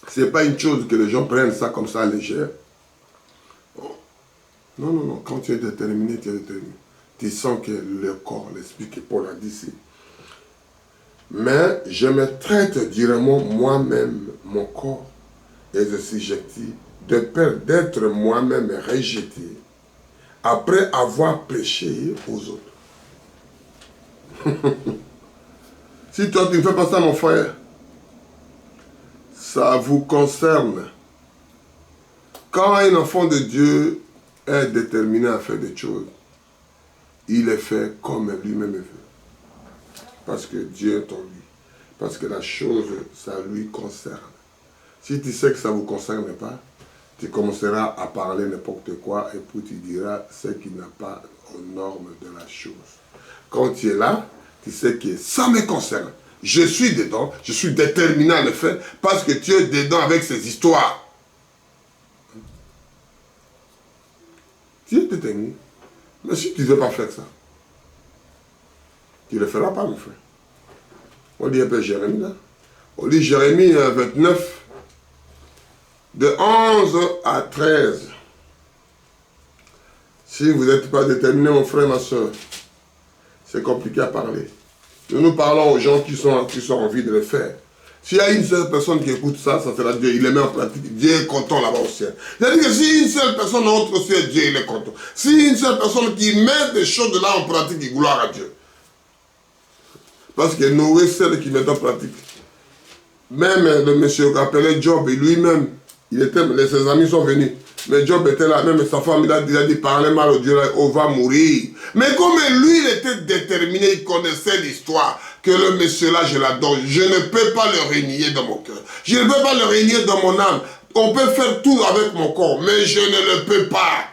Ce n'est pas une chose que les gens prennent ça comme ça légère. Non. Quand tu es déterminé, tu es déterminé. Tu sens que le corps, l'esprit que Paul a dit ici. Mais je me traite durement moi-même, mon corps, et je suis jeté de peur d'être moi-même rejeté après avoir prêché aux autres. Si toi tu ne fais pas ça, mon frère, ça vous concerne. Quand un enfant de Dieu est déterminé à faire des choses, il est fait comme lui-même veut. Parce que Dieu est en lui. Parce que la chose, ça lui concerne. Si tu sais que ça ne vous concerne pas, tu commenceras à parler n'importe quoi et puis tu diras ce qui n'a pas aux normes de la chose. Quand tu es là, tu sais que ça me concerne. Je suis dedans, je suis déterminé à le faire parce que tu es dedans avec ces histoires. Tu es déterminé. Mais si tu ne veux pas faire ça, tu ne le feras pas, mon frère. On lit un peu Jérémie là. On lit Jérémie 29, de 11 à 13. Si vous n'êtes pas déterminé, mon frère, ma soeur, c'est compliqué à parler. Nous parlons aux gens qui ont envie de le faire. S'il y a une seule personne qui écoute ça, ça sera Dieu. Il les met en pratique. Dieu est content là-bas au ciel. C'est-à-dire que si une seule personne entre au ciel, Dieu il est content. Si une seule personne qui met des choses là en pratique, il gloire à Dieu. Parce que Noé, c'est celle qui met en pratique. Même le monsieur appelé Job, lui-même, ses amis sont venus. Mais Job était là, même sa femme, il a dit, parlez mal au Dieu, on va mourir. Mais comme lui, il était déterminé, il connaissait l'histoire, que le monsieur là, je l'adore. Je ne peux pas le régner dans mon cœur. Je ne peux pas le régner dans mon âme. On peut faire tout avec mon corps, mais je ne le peux pas.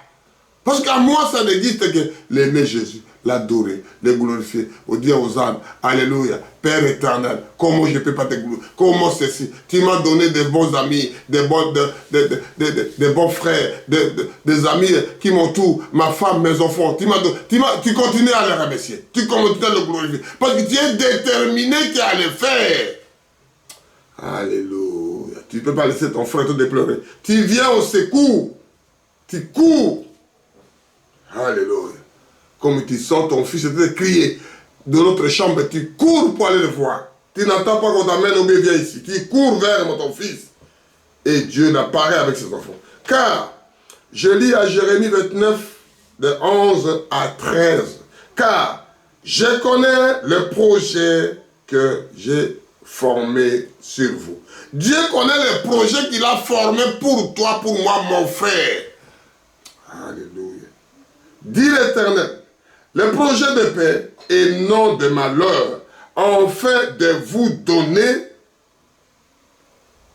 Parce qu'à moi, ça n'existe que l'aimer Jésus, l'adorer, le glorifier, au dire aux âmes, Alléluia, Père éternel, comment je ne peux pas te glorifier, comment ceci, tu m'as donné des bons amis, des bons frères, des amis qui m'entourent, ma femme, mes enfants, tu continues à les remercier, tu continues à le glorifier, parce que tu es déterminé à le faire. Alléluia, tu ne peux pas laisser ton frère te déplorer, tu viens au secours, tu cours. Alléluia. Comme tu sens ton fils te crier de notre chambre, tu cours pour aller le voir. Tu n'attends pas qu'on t'amène au bien, viens ici. Tu cours vers ton fils. Et Dieu n'apparaît avec ses enfants. Car, je lis à Jérémie 29, de 11 à 13. Car, je connais le projet que j'ai formé sur vous. Dieu connaît le projet qu'il a formé pour toi, pour moi, mon frère. Alléluia. Dit l'Éternel, le projet de paix et non de malheur, afin de vous donner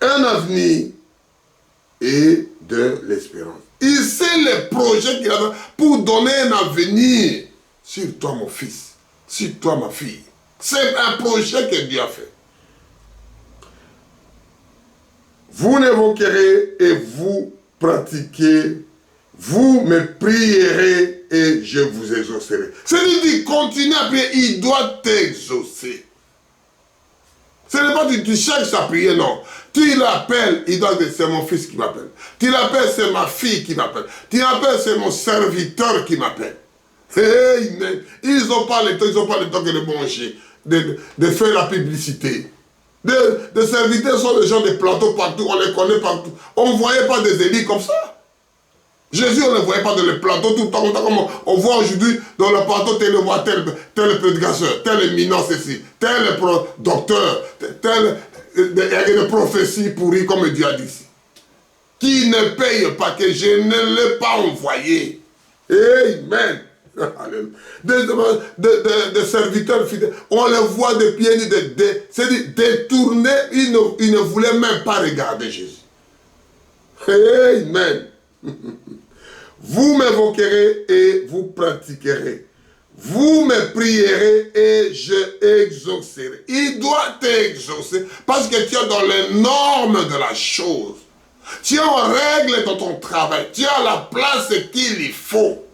un avenir et de l'espérance. Il sait le projet qu'il a pour donner un avenir sur toi, mon fils, sur toi, ma fille. C'est un projet que Dieu a fait. Vous m'invoquerez et vous pratiquez. Vous me prierez et je vous exaucerai. Celui qui continue à prier, il doit t'exaucer. Ce n'est pas que tu cherches à prier, non. Tu l'appelles, il doit dire c'est mon fils qui m'appelle. Tu l'appelles, c'est ma fille qui m'appelle. Tu l'appelles, c'est mon serviteur qui m'appelle. Amen. Ils n'ont pas le temps, que de manger, de faire la publicité. Les serviteurs sont des gens des plateaux partout, on les connaît partout. On ne voyait pas des élits comme ça. Jésus, on ne voyait pas dans le plateau tout le temps, comme on voit aujourd'hui dans le plateau, tel voit tel prédicateur, tel éminent ceci, tel docteur, tel des prophéties pourries comme Dieu a dit ici. Qui ne paye pas, que je ne l'ai pas envoyé. Amen. Des serviteurs fidèles, on les voit de pieds nus, c'est-à-dire détournés, ils ne voulaient même pas regarder Jésus. Amen. Vous m'invoquerez et vous pratiquerez. Vous me prierez et je exaucerai. Il doit t'exaucer parce que tu es dans les normes de la chose. Tu es en règle dans ton travail. Tu as la place qu'il y faut.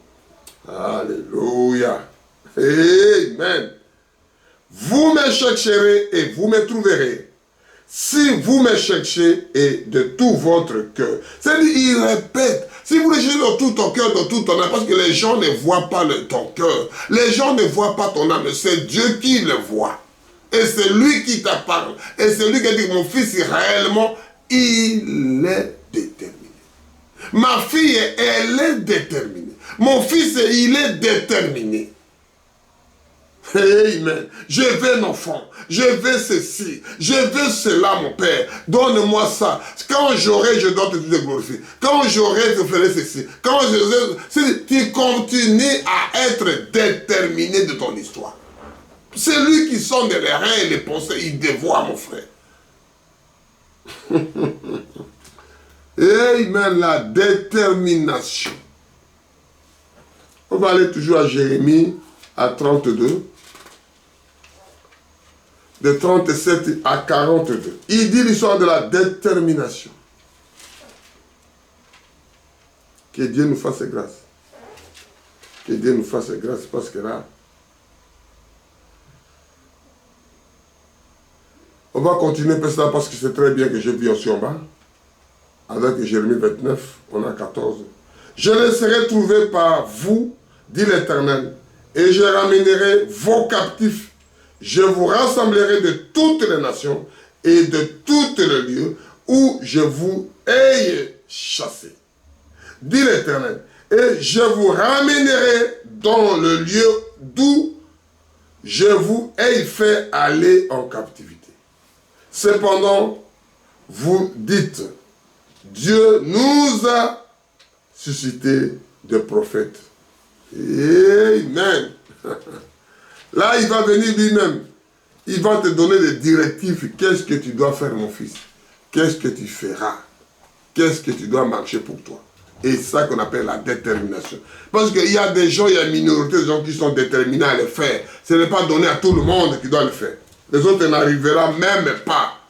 Alléluia. Amen. Vous me chercherez et vous me trouverez. Si vous me cherchez et de tout votre cœur. C'est-à-dire, il répète. Si vous le cherchez de tout ton cœur, de tout ton âme, parce que les gens ne voient pas ton cœur. Les gens ne voient pas ton âme. C'est Dieu qui le voit. Et c'est lui qui te parle. Et c'est lui qui dit, mon fils, réellement, il est déterminé. Ma fille, elle est déterminée. Mon fils, il est déterminé. Amen. Je veux un enfant. Je veux ceci. Je veux cela, mon Père. Donne-moi ça. Quand j'aurai, je dois te glorifier. Quand j'aurai, je ferai ceci. Quand tu continues à être déterminé de ton histoire. C'est lui qui sonde les reins et les pensées, il dévoie, mon frère. Amen, la détermination. On va aller toujours à Jérémie, à 32. De 37 à 42. Il dit l'histoire de la détermination. Que Dieu nous fasse grâce. Que Dieu nous fasse grâce parce que là, on va continuer parce que c'est très bien que je vis aussi en bas. Avec Jérémie 29, on a 14. Je laisserai trouver par vous, dit l'Éternel, et je ramènerai vos captifs. Je vous rassemblerai de toutes les nations et de tous les lieux où je vous ai chassé. Dit l'Éternel, et je vous ramènerai dans le lieu d'où je vous ai fait aller en captivité. Cependant, vous dites, Dieu nous a suscité des prophètes. Amen. Là, il va venir lui-même. Il va te donner des directives. Qu'est-ce que tu dois faire, mon fils? Qu'est-ce que tu feras? Qu'est-ce que tu dois marcher pour toi? Et c'est ça qu'on appelle la détermination. Parce qu'il y a des gens, il y a une minorité de gens qui sont déterminés à le faire. Ce n'est pas donné à tout le monde qui doit le faire. Les autres n'arriveront même pas.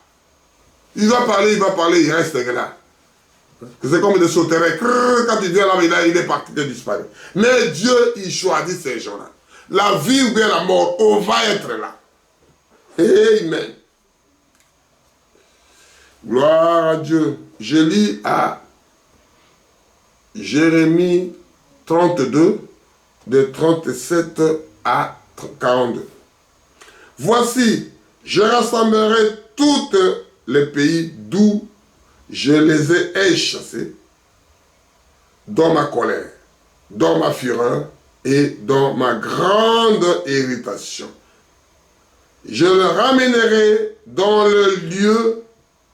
Il va parler, il reste là. C'est comme des sauterelles. Quand il vient là, il est parti, il disparaît. Mais Dieu, il choisit ces gens-là. La vie ou bien la mort, on va être là. Amen. Gloire à Dieu. Je lis à Jérémie 32, de 37 à 42. Voici, je rassemblerai tous les pays d'où je les ai chassés dans ma colère, dans ma fureur et dans ma grande irritation. Je les ramènerai dans le lieu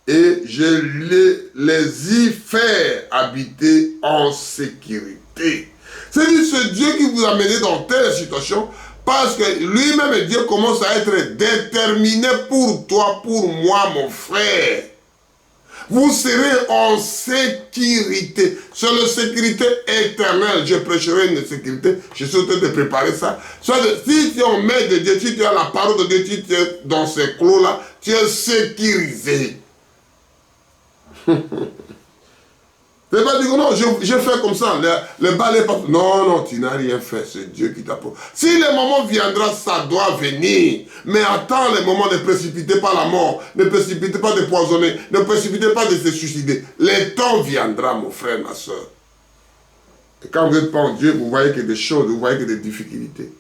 et je les y fais habiter en sécurité. C'est-à-dire ce Dieu qui vous a mené dans telle situation parce que lui-même, Dieu commence à être déterminé pour toi, pour moi, mon frère. Vous serez en sécurité. C'est la sécurité éternelle. Je prêcherai une sécurité. Je suis en train de préparer ça. Si tu es en main de Dieu, si tu as la parole de Dieu, si tu es dans ces clos-là, tu es sécurisé. Tu vas dire, non, je fais comme ça, le balai pas. Non, non, tu n'as rien fait, c'est Dieu qui t'a posé. Si le moment viendra, ça doit venir. Mais attends le moment, ne précipitez pas la mort, ne précipitez pas de poisonner, ne précipitez pas de se suicider. Le temps viendra, mon frère, ma soeur. Et quand vous n'êtes pas en Dieu, vous voyez que des choses, vous voyez que des difficultés.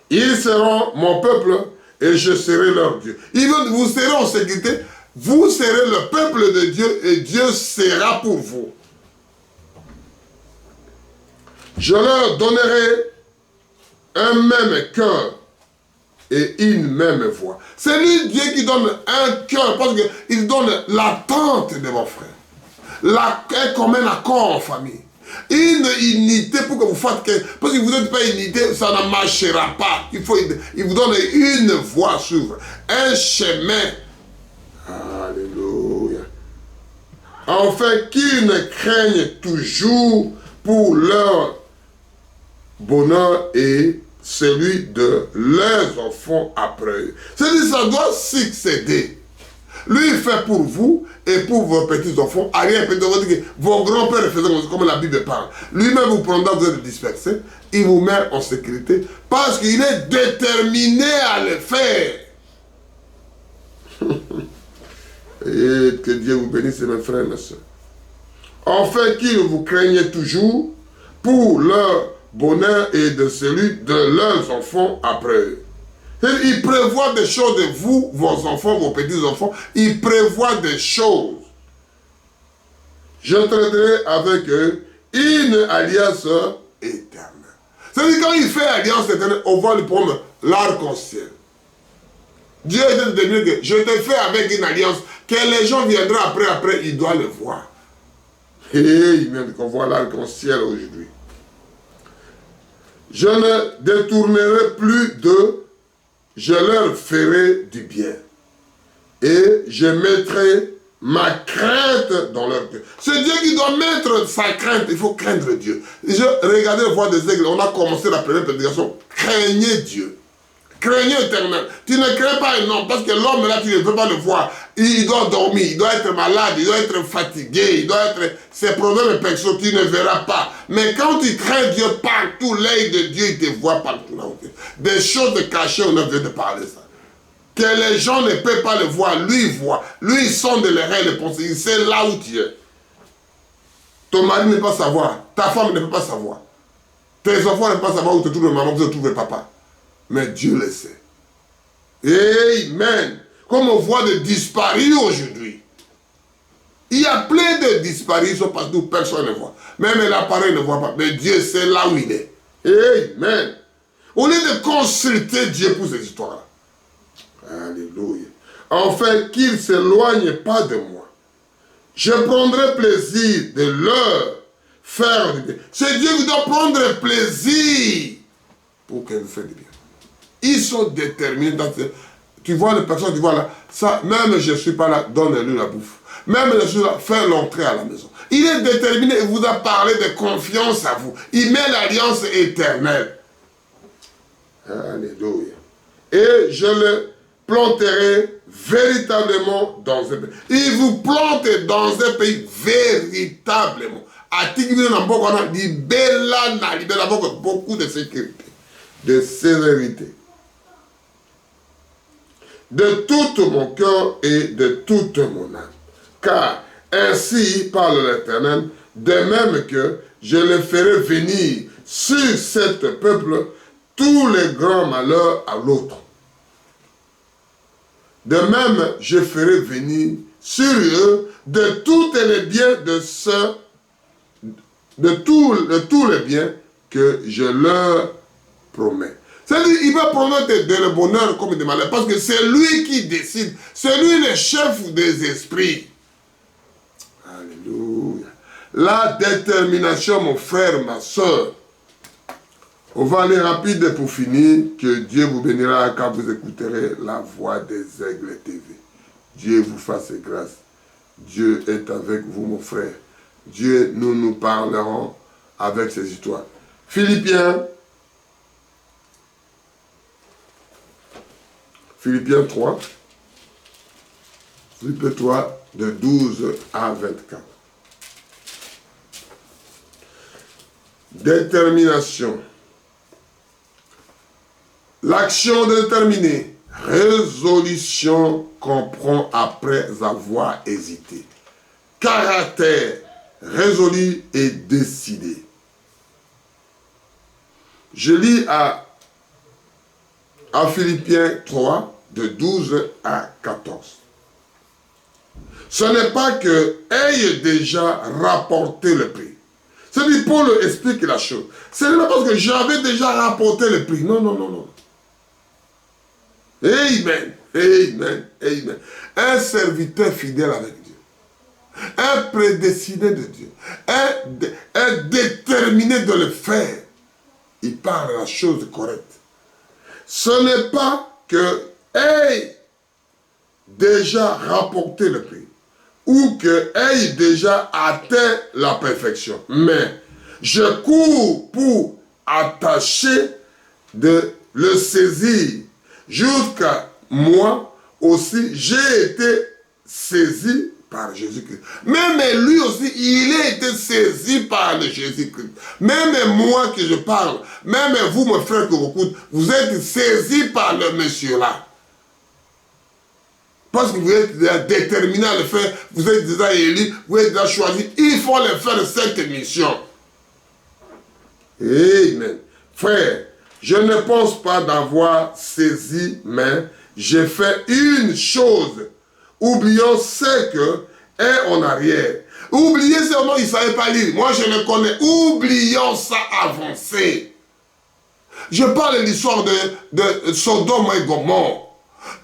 Ils seront mon peuple et je serai leur Dieu. Vous serez en sécurité. Vous serez le peuple de Dieu et Dieu sera pour vous. Je leur donnerai un même cœur et une même voix. C'est lui, Dieu, qui donne un cœur parce qu'il donne l'attente de vos frères. Un commun accord en famille. Une unité pour que vous fassiez... Parce que vous n'êtes pas unité, ça ne marchera pas. Il vous donne une voie sur un chemin. Alléluia. Enfin, qu'ils ne craignent toujours pour leur bonheur et celui de leurs enfants après eux. C'est-à-dire que ça doit succéder. Lui, il fait pour vous et pour vos petits-enfants. Vos grands-pères faisaient comme la Bible parle. Lui-même vous prendra, vous êtes dispersés. Il vous met en sécurité parce qu'il est déterminé à le faire. Et que Dieu vous bénisse, mes frères et mes soeurs. Enfin, qu'ils vous craignent toujours pour leur bonheur et de celui de leurs enfants après eux. Il prévoit des choses de vous, vos enfants, vos petits-enfants. Il prévoit des choses. J'entrerai avec eux une alliance éternelle. C'est-à-dire quand il fait alliance éternelle, on voit le problème, l'arc-en-ciel. Dieu est de dire que je te fais avec une alliance, que les gens viendront après, ils doivent le voir. Et il vient qu'on voit l'arc-en-ciel aujourd'hui. Je ne détournerai plus d'eux, je leur ferai du bien. Et je mettrai ma crainte dans leur cœur. C'est Dieu qui doit mettre sa crainte. Il faut craindre Dieu. Regardez le voix des aigles. On a commencé la première prédication. Craignez Dieu. Craignez l'éternel. Tu ne crains pas un homme parce que l'homme là, tu ne peux pas le voir. Il doit dormir, il doit être malade, il doit être fatigué, il doit être... Ses problèmes personnels, tu ne verras pas. Mais quand tu crains Dieu partout, l'œil de Dieu, il te voit partout là. Des choses cachées, on a besoin de parler ça. Que les gens ne peuvent pas le voir, lui il voit. Lui il sonde les reins, les pensées, il sait là où tu es. Ton mari ne peut pas savoir, ta femme ne peut pas savoir. Tes enfants ne peuvent pas savoir où te trouve maman, où te trouve papa. Mais Dieu le sait. Amen. Comme on voit des disparus aujourd'hui. Il y a plein de disparus, ils sont partout, personne ne voit. Même l'appareil ne voit pas. Mais Dieu sait là où il est. Amen. Au lieu de consulter Dieu pour ces histoires-là. Alléluia. Enfin, qu'ils ne s'éloignent pas de moi. Je prendrai plaisir de leur faire du bien. C'est Dieu qui doit prendre plaisir pour qu'elle fasse du bien. Ils sont déterminés dans ce... Tu vois les personnes, tu vois là, ça, même je ne suis pas là, donne-lui la bouffe. Même je suis là, fais l'entrée à la maison. Il est déterminé, il vous a parlé de confiance à vous. Il met l'alliance éternelle. Alléluia. Et je le planterai véritablement dans un pays. Il vous plante dans un pays véritablement. Beaucoup de sécurité, de sérénité. De tout mon cœur et de toute mon âme. Car ainsi parle l'Éternel, de même que je le ferai venir sur cet peuple tous les grands malheurs à l'autre. De même, je ferai venir sur eux de tous les biens de tous les biens que je leur promets. C'est-à-dire, il va promettre le bonheur comme des malheurs, parce que c'est lui qui décide. C'est lui le chef des esprits. Alléluia. La détermination, mon frère, ma soeur. On va aller rapide pour finir. Que Dieu vous bénira quand vous écouterez la voix des aigles TV. Dieu vous fasse grâce. Dieu est avec vous, mon frère. Dieu, nous parlerons avec ces histoires. Philippiens 3. Philippiens 3, de 12 à 24. Détermination. L'action déterminée. Résolution qu'on prend après avoir hésité. Caractère résolu et décidé. Je lis à Philippiens 3, de 12 à 14. Ce n'est pas que ait déjà rapporté le prix. C'est-à-dire, Paul explique la chose. Ce n'est pas parce que j'avais déjà rapporté le prix. Non, non, non, non. Amen, amen, amen. Un serviteur fidèle avec Dieu. Un prédestiné de Dieu. Un déterminé de le faire. Il parle la chose correcte. Ce n'est pas que ait déjà rapporté le prix ou que ait déjà atteint la perfection. Mais je cours pour attacher de le saisir jusqu'à moi aussi. J'ai été saisi par Jésus-Christ. Même lui aussi, il a été saisi par le Jésus-Christ. Même moi que je parle, même vous, mes frères que vous écoutez, vous êtes saisis par le monsieur-là. Parce que vous êtes déjà déterminé à le faire, vous êtes déjà élu, vous êtes déjà choisi. Il faut le faire cette mission. Amen. Frère, je ne pense pas d'avoir saisi, mais j'ai fait une chose. Oublions ce que est en arrière. Oubliez seulement, il ne savait pas lire. Moi, je le connais. Oublions ça avancé. Je parle de l'histoire de Sodome et Gomorrhe.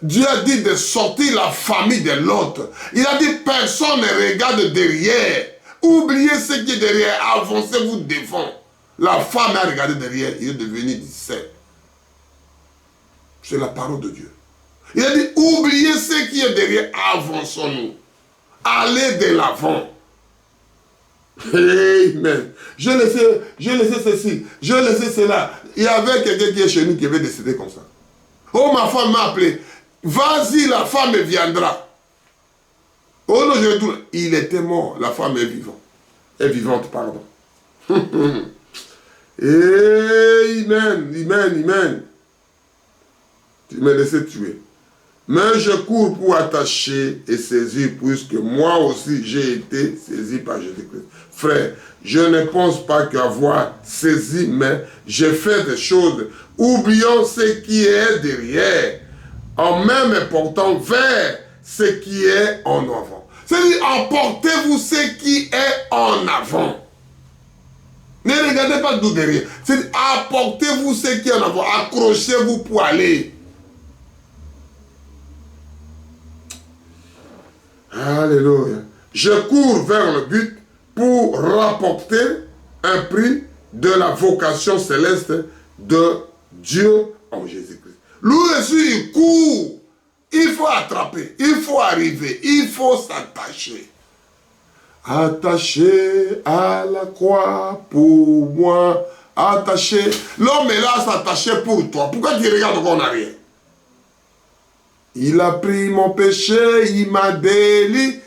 Dieu a dit de sortir la famille de l'autre. Il a dit personne ne regarde derrière. Oubliez ce qui est derrière. Avancez-vous devant. La femme a regardé derrière, il est devenu disciple. C'est la parole de Dieu. Il a dit, oubliez ce qui est derrière, avançons-nous. Allez de l'avant. Amen. Je laissé ceci, je laissé cela. Il y avait quelqu'un qui est chez nous qui avait décédé comme ça. Oh, ma femme m'a appelé. Vas-y, la femme viendra. Oh non, je vais tout. Il était mort, la femme est vivante. Est vivante, pardon. Amen, amen. Tu m'as laissé tuer. Mais je cours pour attacher et saisir, puisque moi aussi j'ai été saisi par Jésus-Christ. Frère, je ne pense pas qu'avoir saisi, mais j'ai fait des choses. Oublions ce qui est derrière, en même portant vers ce qui est en avant. C'est-à-dire, emportez-vous ce qui est en avant. Ne regardez pas tout derrière. C'est-à-dire, apportez-vous ce qui est en avant. Accrochez-vous pour aller. Alléluia. Je cours vers le but pour rapporter un prix de la vocation céleste de Dieu en Jésus-Christ. Lui aussi, il court. Il faut attraper, il faut arriver, il faut s'attacher. Attaché à la croix pour moi. Attaché. L'homme est là à s'attacher pour toi. Pourquoi tu regardes encore en arrière? Il a pris mon péché, il m'a délivré,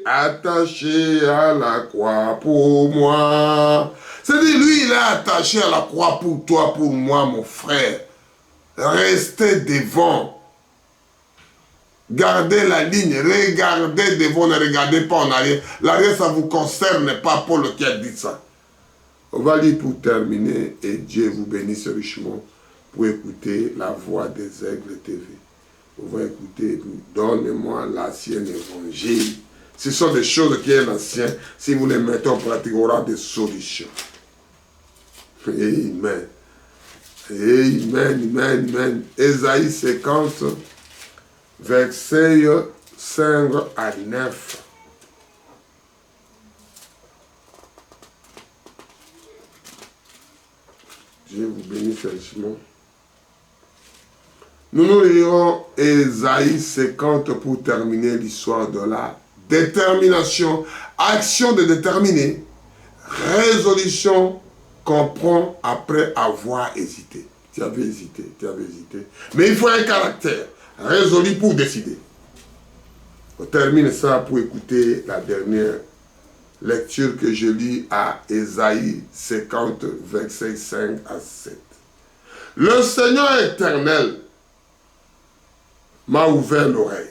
attaché à la croix pour moi. C'est-à-dire, lui, il est attaché à la croix pour toi, pour moi, mon frère. Restez devant. Gardez la ligne, regardez devant, ne regardez pas en arrière. L'arrière, ça ne vous concerne pas, Paul qui a dit ça. On va lire pour terminer, et Dieu vous bénisse richement pour écouter la voix des Aigles TV. On va écouter, donne-moi l'ancien évangile. Ce sont des choses qui sont anciennes. Si vous les mettez en pratique, il y aura des solutions. Amen. Amen, amen, amen. Ésaïe 50, versets 5 à 9. Dieu vous bénisse richement. Nous lirons Ésaïe 50 pour terminer l'histoire de la détermination. Action de déterminer. Résolution qu'on prend après avoir hésité. Tu avais hésité, tu avais hésité. Mais il faut un caractère résolu pour décider. On termine ça pour écouter la dernière lecture que je lis à Ésaïe 50, versets 5 à 7. Le Seigneur éternel m'a ouvert l'oreille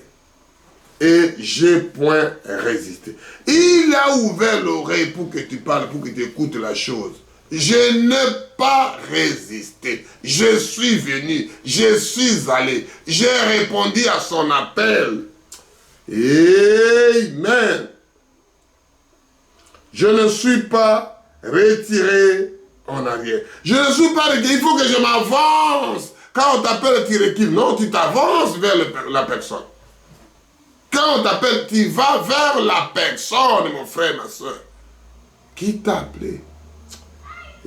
et j'ai point résisté. Il a ouvert l'oreille pour que tu parles, pour que tu écoutes la chose. Je n'ai pas résisté. Je suis venu, je suis allé, j'ai répondu à son appel. Amen. Je ne suis pas retiré en arrière. Je ne suis pas retiré. Il faut que je m'avance. Quand on t'appelle, tu recules. Non, tu t'avances vers la personne. Quand on t'appelle, tu vas vers la personne, mon frère, ma soeur. Qui t'a appelé?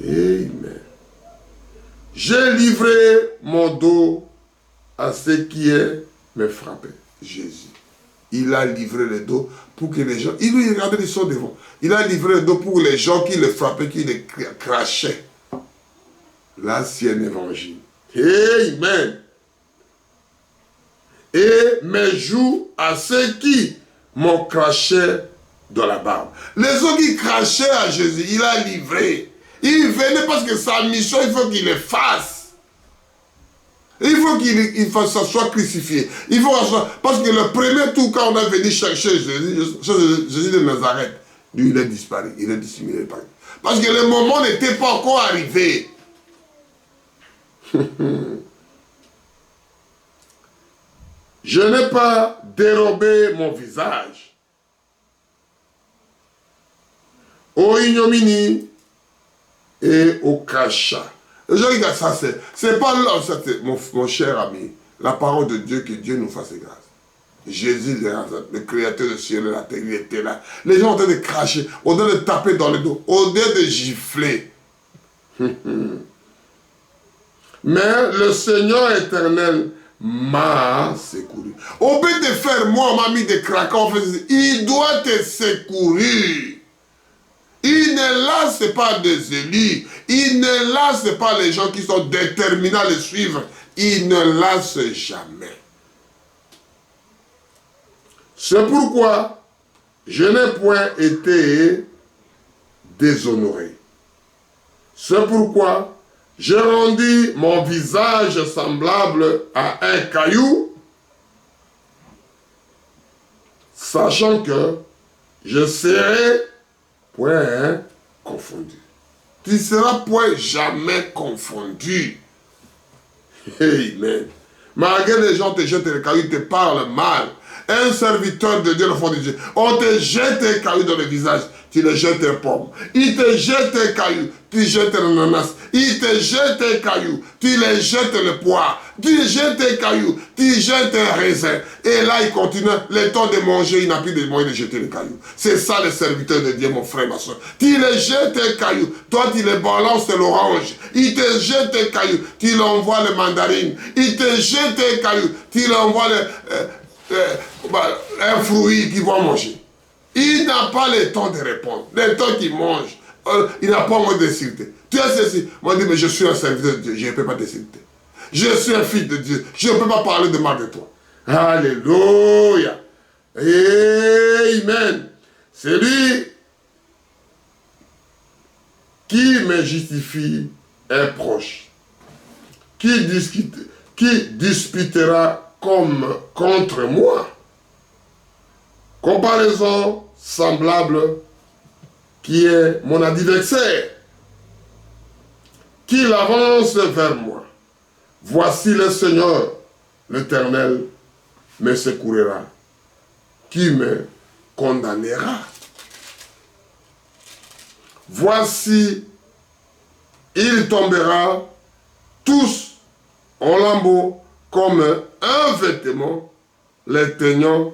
Amen. J'ai livré mon dos à ceux qui me frappaient. Jésus. Il a livré le dos pour que les gens... Il lui regardait, ils sont devant. Il a livré le dos pour les gens qui le frappaient, qui le crachaient. L'ancien évangile. Amen. Et mes joues à ceux qui m'ont craché dans la barbe. Les autres qui crachaient à Jésus, il a livré. Il venait parce que sa mission, il faut qu'il le fasse. Il faut qu'il soit crucifié. Il faut parce que le premier tour, quand on est venu chercher Jésus de Nazareth, lui, il est disparu. Il est dissimulé. Parce que le moment n'était pas encore arrivé. Je n'ai pas dérobé mon visage au ignominie et au crachat. Je regarde ça, c'est pas là, mon cher ami, la parole de Dieu, que Dieu nous fasse grâce. Jésus de Nazareth, le créateur de ciel et de la terre, il était là. Les gens ont en train de cracher, au lieu de taper dans le dos, au lieu de gifler. Mais le Seigneur éternel m'a secouru. Au lieu de faire, moi, on m'a mis des craquants, il doit te secourir. Il ne lasse pas des élus. Il ne lasse pas les gens qui sont déterminés à le suivre. Il ne lasse jamais. C'est pourquoi je n'ai point été déshonoré. C'est pourquoi j'ai rendu mon visage semblable à un caillou, sachant que je serai point confondu. Tu ne seras point jamais confondu. Amen. Malgré les gens te jettent les cailloux, te parlent mal. Un serviteur de Dieu, le fond de Dieu, on te jette un caillou dans le visage, tu le jettes un pomme. Il te jette un caillou, tu jettes un ananas. Il te jette un caillou, tu le jettes le poire. Tu jettes un caillou, tu jettes un raisin. Et là, il continue, le temps de manger, il n'a plus de moyen de jeter le caillou. C'est ça le serviteur de Dieu, mon frère, ma soeur. Tu le jettes un caillou, toi tu le balances l'orange. Il te jette un caillou, tu l'envoies le mandarine. Il te jette un caillou, tu l'envoies un fruit qu'il va manger. Il n'a pas le temps de répondre. Le temps qu'il mange, il n'a pas moins d'insulter. Tu as ceci. Moi, je dis, mais je suis un serviteur de Dieu, je ne peux pas t'insulter. Je suis un fils de Dieu, je ne peux pas parler de mal de toi. Alléluia. Amen. C'est lui qui me justifie est proche. Qui disputera comme contre moi. Comparaison semblable qui est mon adversaire, qu'il avance vers moi. Voici le Seigneur, l'Éternel, me secourira, qui me condamnera. Voici, il tombera tous en lambeaux comme un vêtement, les teignants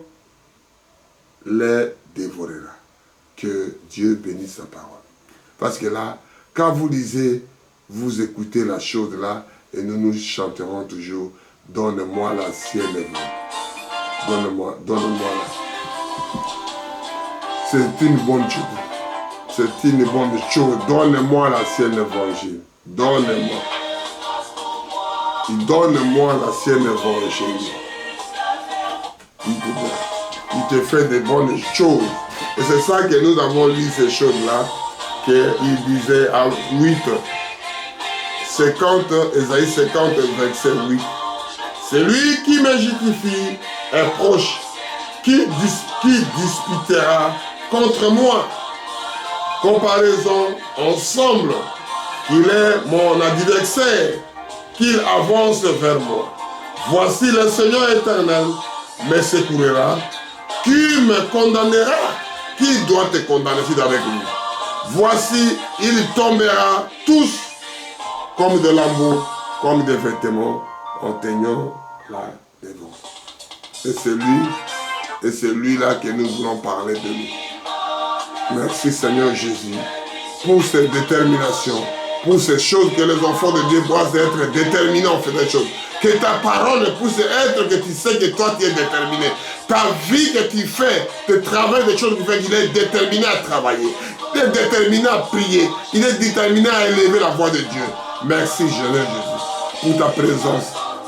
les dévorera. Que Dieu bénisse sa parole. Parce que là, quand vous lisez, vous écoutez la chose là, et nous chanterons toujours, donne-moi la ciel et donne-moi la. C'est une bonne chose. C'est une bonne chose. Donne-moi la ciel évangile. Donne-moi. Donne-moi la ciel évangile. Il te fait des bonnes choses. Et c'est ça que nous avons lu ces choses-là, qu'il disait à 8, 50, Ésaïe 50, verset 8. C'est lui qui me justifie est proche, qui disputera contre moi. Comparaison ensemble, qu'il est mon adversaire, qu'il avance vers moi. Voici le Seigneur éternel me secourira, qui me condamnera. Qui doit te condamner si avec lui? Voici, il tombera tous comme de lambeaux, comme des vêtements, en teignant la dévore. Et c'est lui-là que nous voulons parler de lui. Merci Seigneur Jésus pour cette détermination, pour ces choses que les enfants de Dieu doivent être déterminés en faisant des choses. Que ta parole puisse être que tu sais que toi tu es déterminé. Ta vie que tu fais, le travail des choses que tu fais, il est déterminé à travailler. Il est déterminé à prier. Il est déterminé à élever la voix de Dieu. Merci Seigneur Jésus pour ta présence.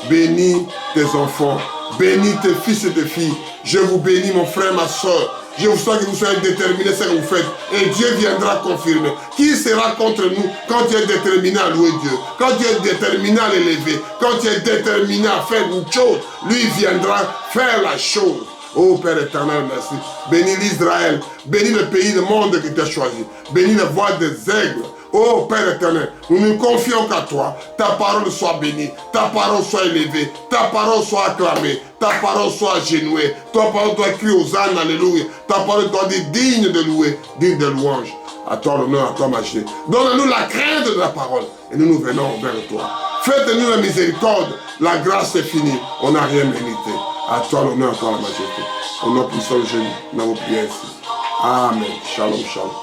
Bénis tes enfants. Bénis tes fils et tes filles. Je vous bénis mon frère, ma soeur. Je vous souhaite que vous soyez déterminés ce que vous faites. Et Dieu viendra confirmer. Qui sera contre nous quand tu es déterminé à louer Dieu? Quand tu es déterminé à l'élever? Quand tu es déterminé à faire une chose? Lui viendra faire la chose. Oh Père éternel, merci. Bénis l'Israël. Bénis le pays, le monde qui t'a choisi. Bénis la voix des aigles. Oh Père éternel, nous nous confions qu'à toi. Ta parole soit bénie, ta parole soit élevée, ta parole soit acclamée, ta parole soit agenouée, ta parole doit crier aux ânes, alléluia. Ta parole doit dire digne de louer, digne de louange. À toi l'honneur, à toi majesté. Donne-nous la crainte de la parole et nous venons vers toi. Faites-nous la miséricorde, la grâce est finie, on n'a rien mérité. À toi l'honneur, à toi la majesté. Au nom puissant de Jésus, nous avons prié ainsi. Amen. Shalom, shalom.